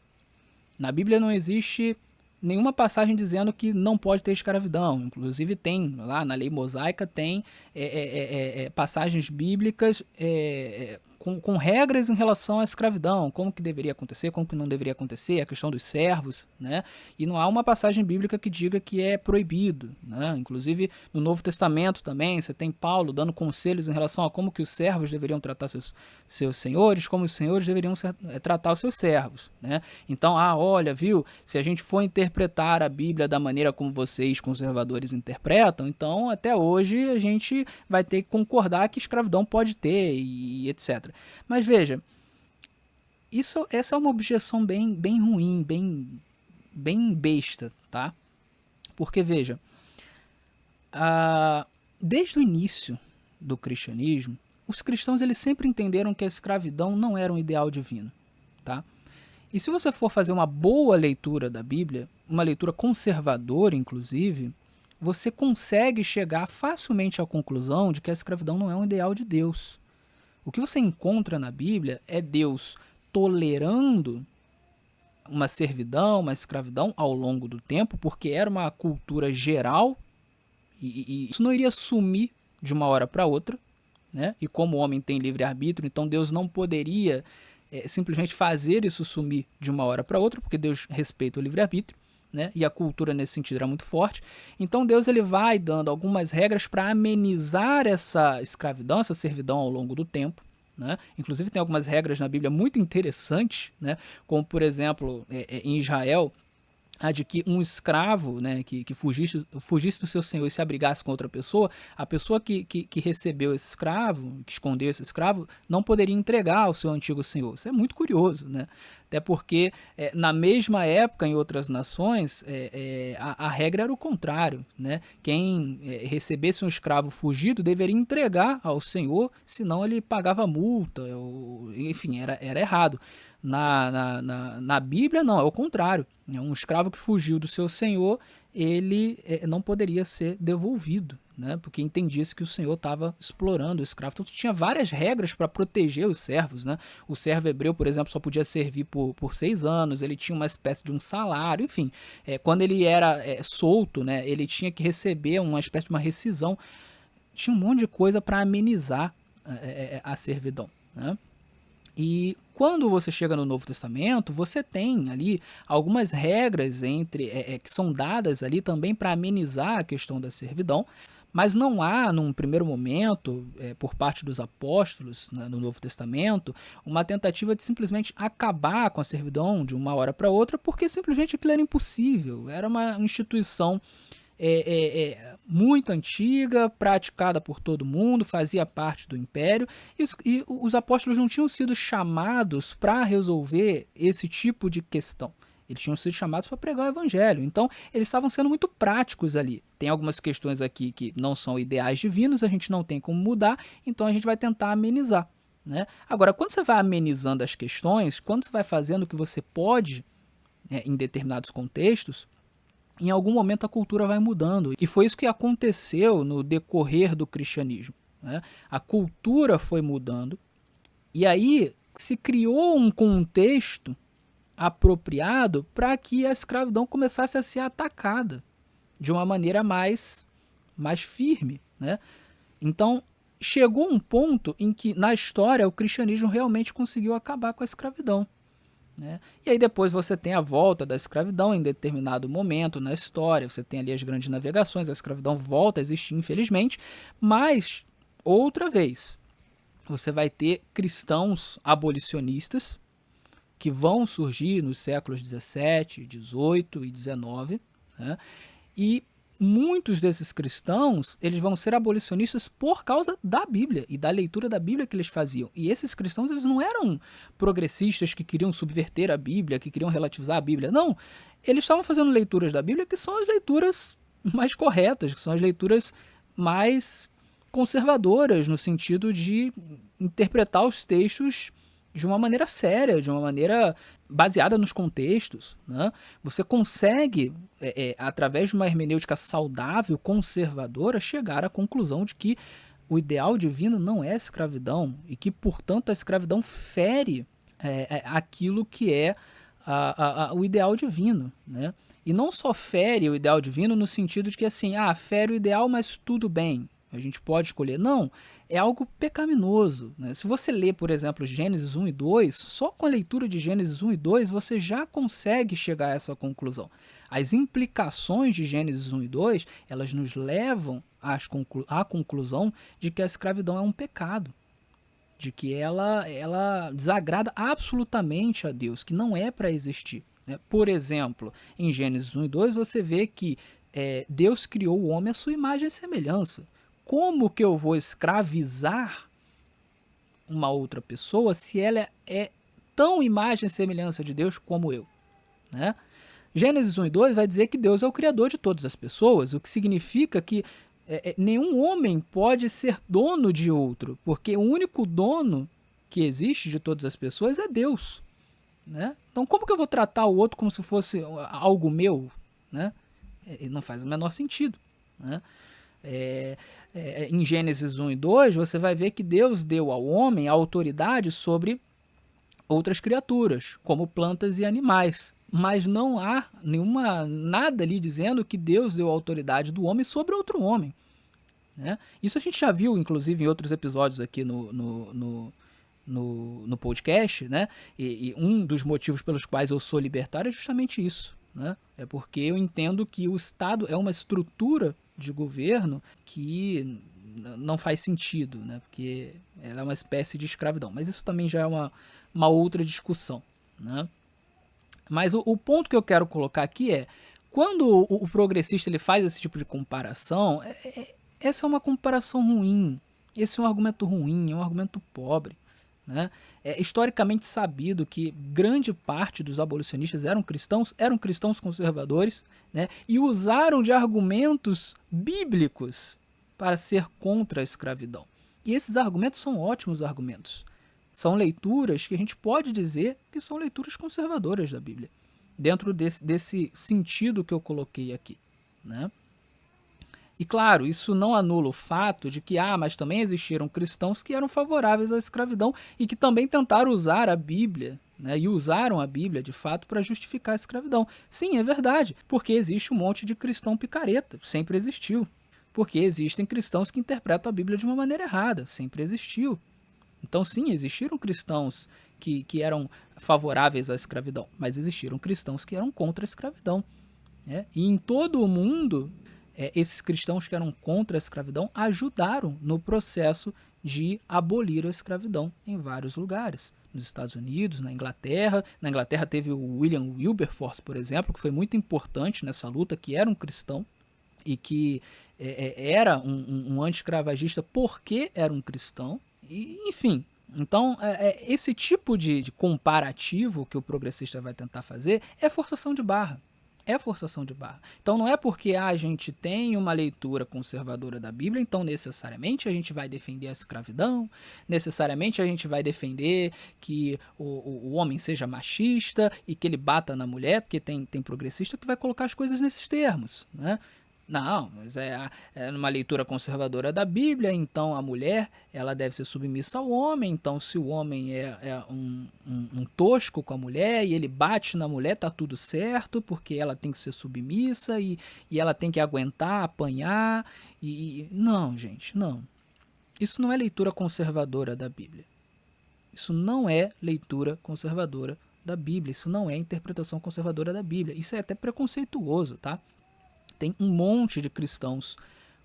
Na Bíblia não existe nenhuma passagem dizendo que não pode ter escravidão. Inclusive tem, lá na lei mosaica, tem passagens bíblicas com regras em relação à escravidão, como que deveria acontecer, como que não deveria acontecer, a questão dos servos, né? E não há uma passagem bíblica que diga que é proibido, né? Inclusive no Novo Testamento também, você tem Paulo dando conselhos em relação a como que os servos deveriam tratar seus senhores, como os senhores deveriam tratar os seus servos, né? Então, olha, viu, se a gente for interpretar a Bíblia da maneira como vocês conservadores interpretam, então até hoje a gente vai ter que concordar que escravidão pode ter e etc. Mas veja, essa é uma objeção bem ruim, bem besta, tá? Porque veja, desde o início do cristianismo, os cristãos eles sempre entenderam que a escravidão não era um ideal divino, tá? E se você for fazer uma boa leitura da Bíblia, uma leitura conservadora inclusive, você consegue chegar facilmente à conclusão de que a escravidão não é um ideal de Deus. O que você encontra na Bíblia é Deus tolerando uma servidão, uma escravidão ao longo do tempo, porque era uma cultura geral e isso não iria sumir de uma hora para outra, né? E como o homem tem livre-arbítrio, então Deus não poderia simplesmente fazer isso sumir de uma hora para outra, porque Deus respeita o livre-arbítrio, né? E a cultura nesse sentido era muito forte. Então Deus ele vai dando algumas regras para amenizar essa escravidão, essa servidão ao longo do tempo, né? Inclusive tem algumas regras na Bíblia muito interessantes, né? Como por exemplo em Israel, a de que um escravo, né, que fugisse do seu senhor e se abrigasse com outra pessoa, a pessoa que recebeu esse escravo, que escondeu esse escravo, não poderia entregar ao seu antigo senhor. Isso é muito curioso, né? Até porque na mesma época, em outras nações, a regra era o contrário, né? Quem recebesse um escravo fugido deveria entregar ao senhor, senão ele pagava multa, enfim, era errado. Na Bíblia, não, é o contrário. Um escravo que fugiu do seu senhor, ele não poderia ser devolvido, né? Porque entendia-se que o senhor estava explorando o escravo. Então tinha várias regras para proteger os servos, né? O servo hebreu, por exemplo, só podia servir por 6 anos, ele tinha uma espécie de um salário, enfim. Quando ele era solto, né, ele tinha que receber uma espécie de uma rescisão. Tinha um monte de coisa para amenizar a servidão, né? E quando você chega no Novo Testamento, você tem ali algumas regras que são dadas ali também para amenizar a questão da servidão, mas não há, num primeiro momento, por parte dos apóstolos, né, no Novo Testamento, uma tentativa de simplesmente acabar com a servidão de uma hora para outra, porque simplesmente aquilo era impossível, era uma instituição muito antiga, praticada por todo mundo, fazia parte do império, e os apóstolos não tinham sido chamados para resolver esse tipo de questão. Eles tinham sido chamados para pregar o evangelho. Então, eles estavam sendo muito práticos ali. Tem algumas questões aqui que não são ideais divinos, a gente não tem como mudar, então a gente vai tentar amenizar, né? Agora, quando você vai amenizando as questões, quando você vai fazendo o que você pode, em determinados contextos, em algum momento a cultura vai mudando. E foi isso que aconteceu no decorrer do cristianismo, né? A cultura foi mudando, e aí se criou um contexto apropriado para que a escravidão começasse a ser atacada de uma maneira mais firme, né? Então, chegou um ponto em que, na história, o cristianismo realmente conseguiu acabar com a escravidão, né? E aí depois você tem a volta da escravidão em determinado momento na história, você tem ali as grandes navegações, a escravidão volta a existir, infelizmente, mas, outra vez, você vai ter cristãos abolicionistas, que vão surgir nos séculos 17, 18 e 19, né? E muitos desses cristãos, eles vão ser abolicionistas por causa da Bíblia e da leitura da Bíblia que eles faziam. E esses cristãos, eles não eram progressistas que queriam subverter a Bíblia, que queriam relativizar a Bíblia. Não, eles estavam fazendo leituras da Bíblia que são as leituras mais corretas, que são as leituras mais conservadoras, no sentido de interpretar os textos de uma maneira séria, de uma maneira baseada nos contextos, né? Você consegue, através de uma hermenêutica saudável, conservadora, chegar à conclusão de que o ideal divino não é a escravidão e que, portanto, a escravidão fere aquilo que é o ideal divino, né? E não só fere o ideal divino no sentido de que, assim, fere o ideal, mas tudo bem, a gente pode escolher. Não, é algo pecaminoso, né? Se você ler, por exemplo, Gênesis 1 e 2, só com a leitura de Gênesis 1 e 2 você já consegue chegar a essa conclusão. As implicações de Gênesis 1 e 2, elas nos levam à conclusão de que a escravidão é um pecado, de que ela desagrada absolutamente a Deus, que não é para existir, né? Por exemplo, em Gênesis 1 e 2 você vê que Deus criou o homem à sua imagem e semelhança. Como que eu vou escravizar uma outra pessoa se ela é tão imagem e semelhança de Deus como eu, né? Gênesis 1 e 2 vai dizer que Deus é o criador de todas as pessoas, o que significa que nenhum homem pode ser dono de outro, porque o único dono que existe de todas as pessoas é Deus, né? Então como que eu vou tratar o outro como se fosse algo meu, né? Não faz o menor sentido, né? Em Gênesis 1 e 2, você vai ver que Deus deu ao homem a autoridade sobre outras criaturas, como plantas e animais. Mas não há nada ali dizendo que Deus deu a autoridade do homem sobre outro homem, né? Isso a gente já viu, inclusive, em outros episódios aqui no podcast, né? E um dos motivos pelos quais eu sou libertário é justamente isso, né? É porque eu entendo que o Estado é uma estrutura de governo que não faz sentido, né? Porque ela é uma espécie de escravidão. Mas isso também já é uma outra discussão, né? Mas o ponto que eu quero colocar aqui é, quando o progressista ele faz esse tipo de comparação, essa é uma comparação ruim, esse é um argumento ruim, é um argumento pobre, né? É historicamente sabido que grande parte dos abolicionistas eram cristãos conservadores, né? E usaram de argumentos bíblicos para ser contra a escravidão. E esses argumentos são ótimos argumentos. São leituras que a gente pode dizer que são leituras conservadoras da Bíblia, dentro desse sentido que eu coloquei aqui, né? E claro, isso não anula o fato de que, mas também existiram cristãos que eram favoráveis à escravidão e que também tentaram usar a Bíblia, né, e usaram a Bíblia, de fato, para justificar a escravidão. Sim, é verdade, porque existe um monte de cristão picareta, sempre existiu. Porque existem cristãos que interpretam a Bíblia de uma maneira errada, sempre existiu. Então, sim, existiram cristãos que eram favoráveis à escravidão, mas existiram cristãos que eram contra a escravidão, né? E em todo o mundo, esses cristãos que eram contra a escravidão ajudaram no processo de abolir a escravidão em vários lugares. Nos Estados Unidos, na Inglaterra. Na Inglaterra teve o William Wilberforce, por exemplo, que foi muito importante nessa luta, que era um cristão e que era um anti-escravagista porque era um cristão. E, enfim, Então, esse tipo de comparativo que o progressista vai tentar fazer é forçação de barra. É forçação de barra. Então não é porque a gente tem uma leitura conservadora da Bíblia, então necessariamente a gente vai defender a escravidão, necessariamente a gente vai defender que o homem seja machista e que ele bata na mulher, porque tem progressista que vai colocar as coisas nesses termos, né? Não, mas é numa leitura conservadora da Bíblia, então a mulher ela deve ser submissa ao homem, então se o homem é um tosco com a mulher e ele bate na mulher, tá tudo certo, porque ela tem que ser submissa e ela tem que aguentar, apanhar, Não, gente, não. Isso não é leitura conservadora da Bíblia. Isso não é leitura conservadora da Bíblia, isso não é interpretação conservadora da Bíblia, isso é até preconceituoso, tá? Tem um monte de cristãos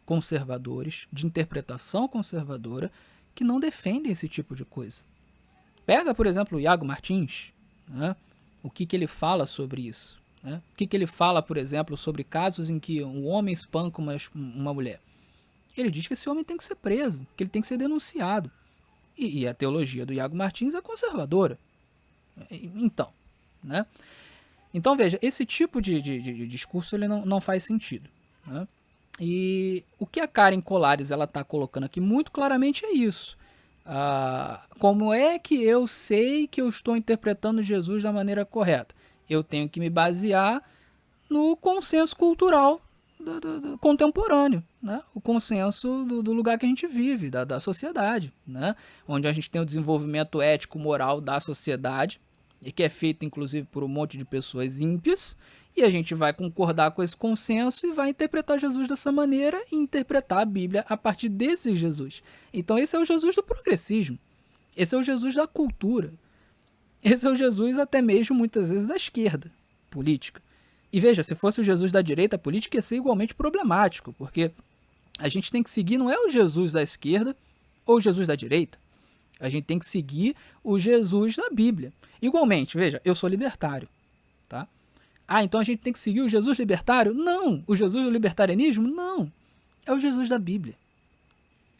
conservadores, de interpretação conservadora, que não defendem esse tipo de coisa. Pega, por exemplo, o Iago Martins, né? O que ele fala sobre isso? Né? O que ele fala, por exemplo, sobre casos em que um homem espanca uma mulher? Ele diz que esse homem tem que ser preso, que ele tem que ser denunciado. E a teologia do Iago Martins é conservadora. Então, né? Então, veja, esse tipo de discurso ele não faz sentido, né? E o que a Karen Colares está colocando aqui muito claramente é isso. Como é que eu sei que eu estou interpretando Jesus da maneira correta? Eu tenho que me basear no consenso cultural do contemporâneo, né? O consenso do lugar que a gente vive, da sociedade, né? Onde a gente tem o desenvolvimento ético-moral da sociedade, e que é feito inclusive por um monte de pessoas ímpias, e a gente vai concordar com esse consenso e vai interpretar Jesus dessa maneira e interpretar a Bíblia a partir desse Jesus. Então esse é o Jesus do progressismo, esse é o Jesus da cultura, esse é o Jesus até mesmo muitas vezes da esquerda política. E veja, se fosse o Jesus da direita política ia ser igualmente problemático, porque a gente tem que seguir não é o Jesus da esquerda ou o Jesus da direita, a gente tem que seguir o Jesus da Bíblia. Igualmente, veja, eu sou libertário, tá? Então a gente tem que seguir o Jesus libertário? Não. O Jesus do libertarianismo? Não. É o Jesus da Bíblia.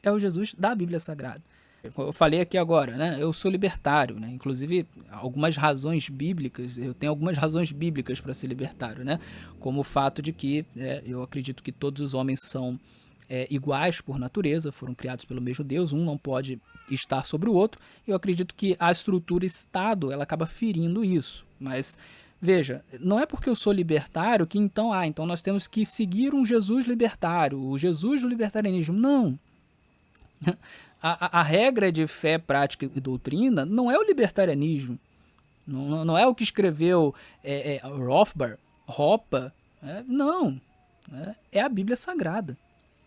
É o Jesus da Bíblia Sagrada. Eu falei aqui agora, né? Eu sou libertário, né? Inclusive, algumas razões bíblicas, eu tenho algumas razões bíblicas para ser libertário, né? Como o fato de que eu acredito que todos os homens são iguais por natureza, foram criados pelo mesmo Deus, um não pode estar sobre o outro. Eu acredito que a estrutura Estado ela acaba ferindo isso. Mas veja, não é porque eu sou libertário que então nós temos que seguir um Jesus libertário, o Jesus do libertarianismo. Não. A regra de fé, prática e doutrina não é o libertarianismo. Não é o que escreveu Rothbard, Hoppe. Não. É a Bíblia Sagrada.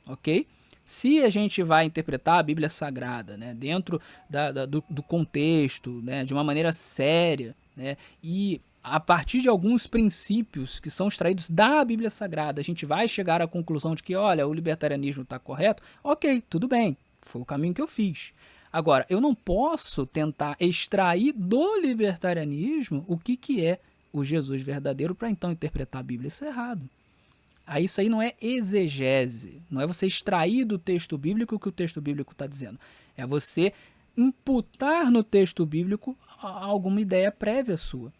Ok? Se a gente vai interpretar a Bíblia Sagrada, né, dentro do contexto, né, de uma maneira séria, né, e a partir de alguns princípios que são extraídos da Bíblia Sagrada, a gente vai chegar à conclusão de que, olha, o libertarianismo está correto, ok, tudo bem, foi o caminho que eu fiz. Agora, eu não posso tentar extrair do libertarianismo o que é o Jesus verdadeiro para então interpretar a Bíblia. Isso é errado. Isso aí não é exegese, não é você extrair do texto bíblico o que o texto bíblico está dizendo. É você imputar no texto bíblico alguma ideia prévia sua,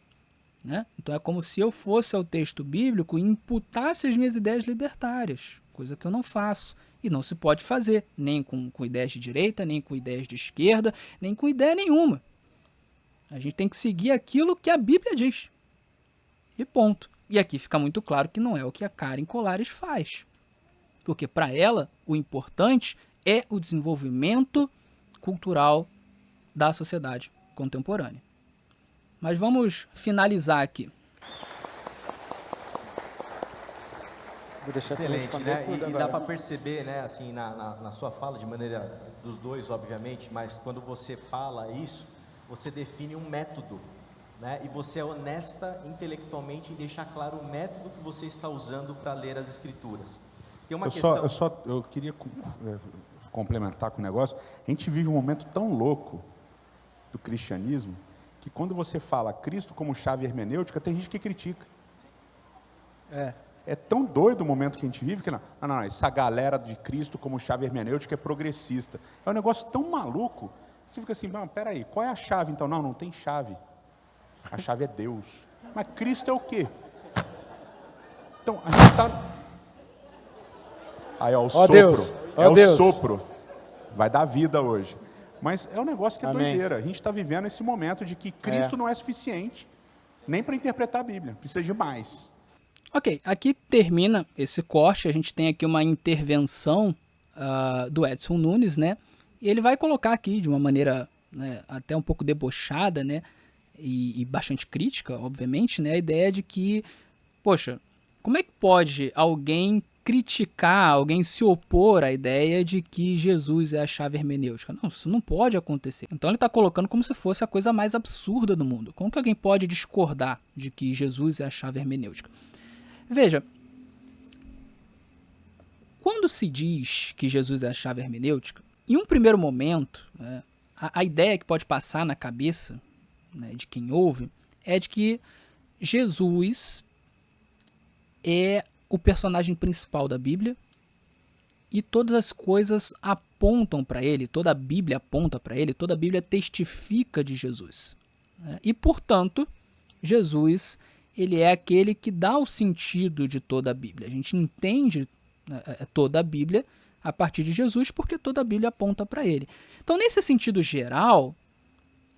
né? Então é como se eu fosse ao texto bíblico e imputasse as minhas ideias libertárias, coisa que eu não faço. E não se pode fazer, nem com ideias de direita, nem com ideias de esquerda, nem com ideia nenhuma. A gente tem que seguir aquilo que a Bíblia diz. E ponto. E aqui fica muito claro que não é o que a Karen Colares faz. Porque para ela, o importante é o desenvolvimento cultural da sociedade contemporânea. Mas vamos finalizar aqui. Vou deixar excelente, né? E dá para perceber, né, assim, na sua fala, de maneira dos dois, obviamente, mas quando você fala isso, você define um método, né? E você é honesta intelectualmente em deixar claro o método que você está usando para ler as Escrituras. Tem uma eu queria complementar com o negócio. A gente vive um momento tão louco do cristianismo que quando você fala Cristo como chave hermenêutica, tem gente que critica. É tão doido o momento que a gente vive que essa galera de Cristo como chave hermenêutica é progressista. É um negócio tão maluco. Você fica assim, peraí, qual é a chave então? Não tem chave. A chave é Deus. Mas Cristo é o quê? Então, a gente está... Aí, ó, o sopro. Deus. É o Deus. sopro. Vai dar vida hoje. Mas é um negócio que é Amém. doideira. A gente está vivendo esse momento de que Cristo não é suficiente nem para interpretar a Bíblia. Precisa de mais. Ok, aqui termina esse corte. A gente tem aqui uma intervenção do Edson Nunes, né? E ele vai colocar aqui de uma maneira, né, até um pouco debochada, né? E bastante crítica, obviamente, né? A ideia de que, poxa, como é que pode alguém criticar, alguém se opor à ideia de que Jesus é a chave hermenêutica? Não, isso não pode acontecer. Então ele está colocando como se fosse a coisa mais absurda do mundo. Como que alguém pode discordar de que Jesus é a chave hermenêutica? Veja, quando se diz que Jesus é a chave hermenêutica, em um primeiro momento, né, a ideia que pode passar na cabeça, né, de quem ouve é de que Jesus é o personagem principal da Bíblia e todas as coisas apontam para ele, toda a Bíblia aponta para ele, toda a Bíblia testifica de Jesus, né? E, portanto, Jesus ele é aquele que dá o sentido de toda a Bíblia. A gente entende, né, toda a Bíblia a partir de Jesus porque toda a Bíblia aponta para ele. Então, nesse sentido geral,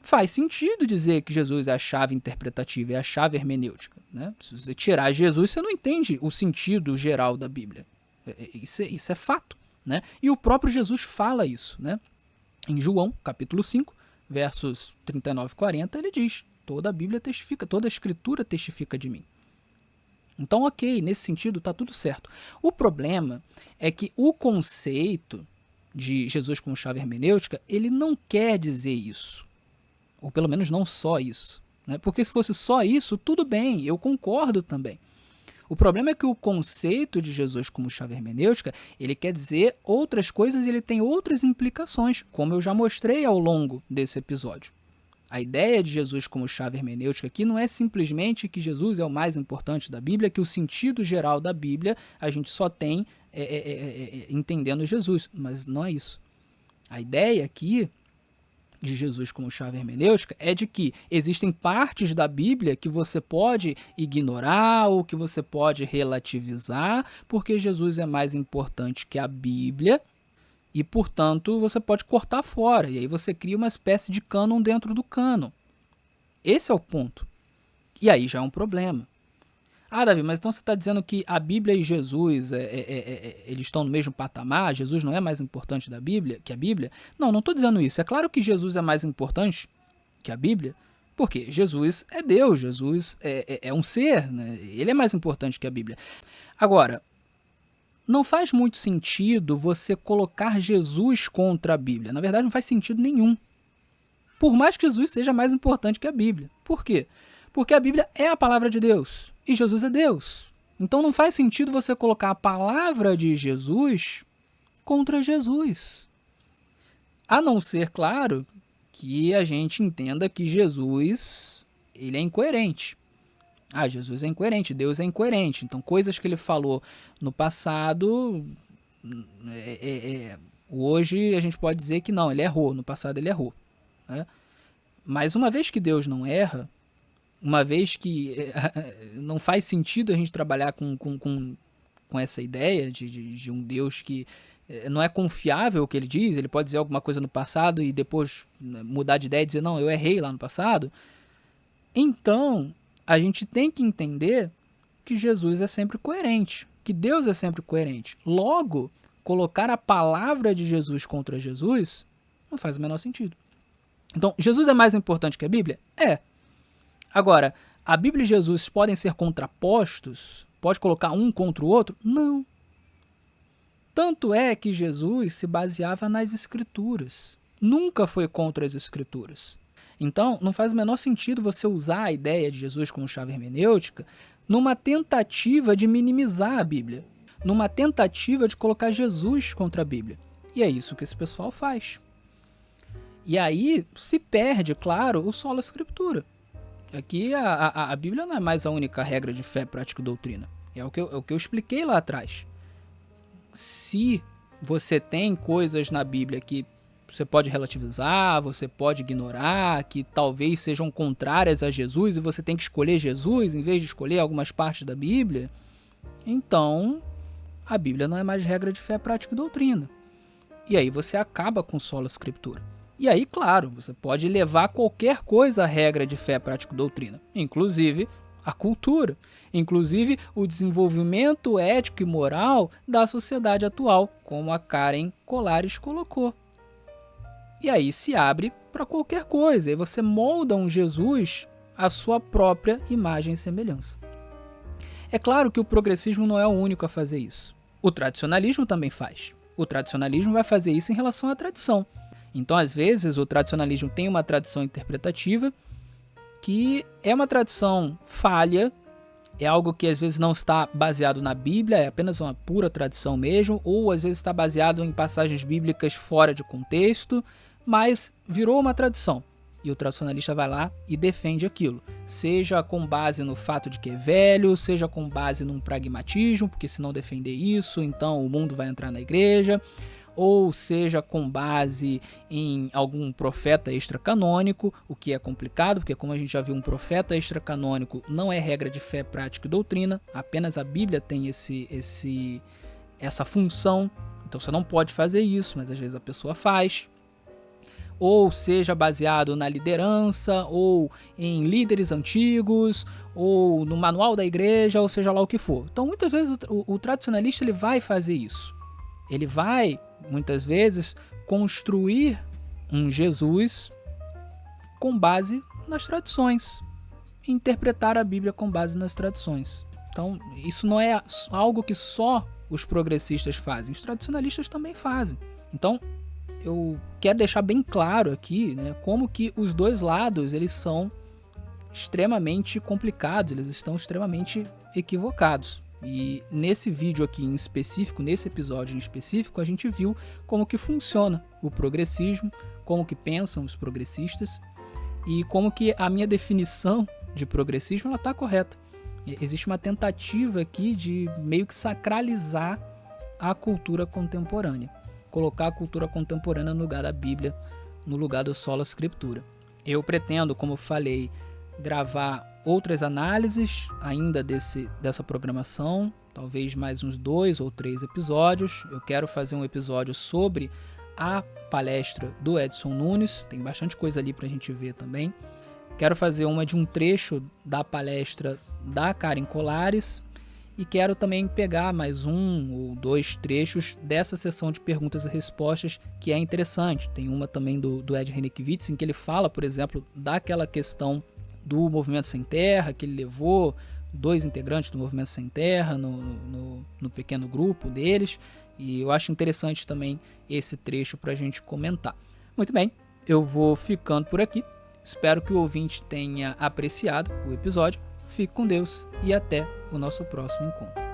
faz sentido dizer que Jesus é a chave interpretativa, é a chave hermenêutica, né? Se você tirar Jesus, você não entende o sentido geral da Bíblia. Isso é fato, né? E o próprio Jesus fala isso, né? Em João, capítulo 5, versos 39 e 40, ele diz: toda a Bíblia testifica, toda a Escritura testifica de mim. Então, ok, nesse sentido está tudo certo. O problema é que o conceito de Jesus como chave hermenêutica, ele não quer dizer isso. Ou pelo menos não só isso, né? Porque se fosse só isso, tudo bem, eu concordo também. O problema é que o conceito de Jesus como chave hermenêutica, ele quer dizer outras coisas e ele tem outras implicações, como eu já mostrei ao longo desse episódio. A ideia de Jesus como chave hermenêutica aqui não é simplesmente que Jesus é o mais importante da Bíblia, que o sentido geral da Bíblia a gente só tem entendendo Jesus, mas não é isso. A ideia aqui de Jesus como chave hermenêutica é de que existem partes da Bíblia que você pode ignorar ou que você pode relativizar, porque Jesus é mais importante que a Bíblia e, portanto, você pode cortar fora. E aí você cria uma espécie de cânon dentro do cânon. Esse é o ponto. E aí já é um problema. Ah, Davi, mas então você está dizendo que a Bíblia e Jesus eles estão no mesmo patamar? Jesus não é mais importante da Bíblia que a Bíblia? Não, não estou dizendo isso. É claro que Jesus é mais importante que a Bíblia, porque Jesus é Deus, Jesus é um ser, né? Ele é mais importante que a Bíblia. Agora, não faz muito sentido você colocar Jesus contra a Bíblia. Na verdade, não faz sentido nenhum. Por mais que Jesus seja mais importante que a Bíblia. Por quê? Porque a Bíblia é a palavra de Deus e Jesus é Deus. Então não faz sentido você colocar a palavra de Jesus contra Jesus. A não ser, claro, que a gente entenda que Jesus ele é incoerente. Ah, Jesus é incoerente, Deus é incoerente. Então coisas que ele falou no passado, hoje a gente pode dizer que não, ele errou, no passado ele errou, né? Mas uma vez que Deus não erra, uma vez que não faz sentido a gente trabalhar com essa ideia de um Deus que não é confiável o que ele diz, ele pode dizer alguma coisa no passado e depois mudar de ideia e dizer, não, eu errei lá no passado. Então, a gente tem que entender que Jesus é sempre coerente, que Deus é sempre coerente. Logo, colocar a palavra de Jesus contra Jesus não faz o menor sentido. Então, Jesus é mais importante que a Bíblia? É. Agora, a Bíblia e Jesus podem ser contrapostos? Pode colocar um contra o outro? Não. Tanto é que Jesus se baseava nas Escrituras. Nunca foi contra as Escrituras. Então, não faz o menor sentido você usar a ideia de Jesus como chave hermenêutica numa tentativa de minimizar a Bíblia, numa tentativa de colocar Jesus contra a Bíblia. E é isso que esse pessoal faz. E aí se perde, claro, o sola Escritura. Aqui a Bíblia não é mais a única regra de fé, prática e doutrina. É o que eu expliquei lá atrás. Se você tem coisas na Bíblia que você pode relativizar, você pode ignorar, que talvez sejam contrárias a Jesus e você tem que escolher Jesus em vez de escolher algumas partes da Bíblia, então a Bíblia não é mais regra de fé, prática e doutrina. E aí você acaba com sola escritura. E aí, claro, você pode levar qualquer coisa à regra de fé, prática e doutrina, inclusive a cultura, inclusive o desenvolvimento ético e moral da sociedade atual, como a Karen Colares colocou. E aí se abre para qualquer coisa, e você molda um Jesus à sua própria imagem e semelhança. É claro que o progressismo não é o único a fazer isso. O tradicionalismo também faz. O tradicionalismo vai fazer isso em relação à tradição. Então, às vezes, o tradicionalismo tem uma tradição interpretativa que é uma tradição falha, é algo que às vezes não está baseado na Bíblia, é apenas uma pura tradição mesmo, ou às vezes está baseado em passagens bíblicas fora de contexto, mas virou uma tradição. E o tradicionalista vai lá e defende aquilo, seja com base no fato de que é velho, seja com base num pragmatismo, porque se não defender isso, então o mundo vai entrar na igreja, ou seja com base em algum profeta extracanônico, o que é complicado, porque como a gente já viu, um profeta extracanônico não é regra de fé, prática e doutrina, apenas a Bíblia tem essa função, então você não pode fazer isso, mas às vezes a pessoa faz. Ou seja baseado na liderança, ou em líderes antigos, ou no manual da igreja, ou seja lá o que for. Então, muitas vezes, o tradicionalista ele vai fazer isso. Ele vai, muitas vezes, construir um Jesus com base nas tradições. Interpretar a Bíblia com base nas tradições. Então, isso não é algo que só os progressistas fazem. Os tradicionalistas também fazem. Então, eu quero deixar bem claro aqui, né, como que os dois lados eles são extremamente complicados, eles estão extremamente equivocados. E nesse vídeo aqui em específico, nesse episódio em específico, a gente viu como que funciona o progressismo, como que pensam os progressistas e como que a minha definição de progressismo está correta. Existe uma tentativa aqui de meio que sacralizar a cultura contemporânea. Colocar a cultura contemporânea no lugar da Bíblia, no lugar do sola escritura. Eu pretendo, como eu falei, gravar outras análises ainda dessa programação, talvez mais uns 2 ou 3 episódios. Eu quero fazer um episódio sobre a palestra do Edson Nunes, tem bastante coisa ali pra gente ver também. Quero fazer uma de um trecho da palestra da Karen Colares, e quero também pegar mais 1 ou 2 trechos dessa sessão de perguntas e respostas que é interessante. Tem uma também do Ed Renekiewicz, em que ele fala, por exemplo, daquela questão do Movimento Sem Terra, que ele levou 2 integrantes do Movimento Sem Terra no pequeno grupo deles. E eu acho interessante também esse trecho para a gente comentar. Muito bem, eu vou ficando por aqui. Espero que o ouvinte tenha apreciado o episódio. Fique com Deus e até o nosso próximo encontro.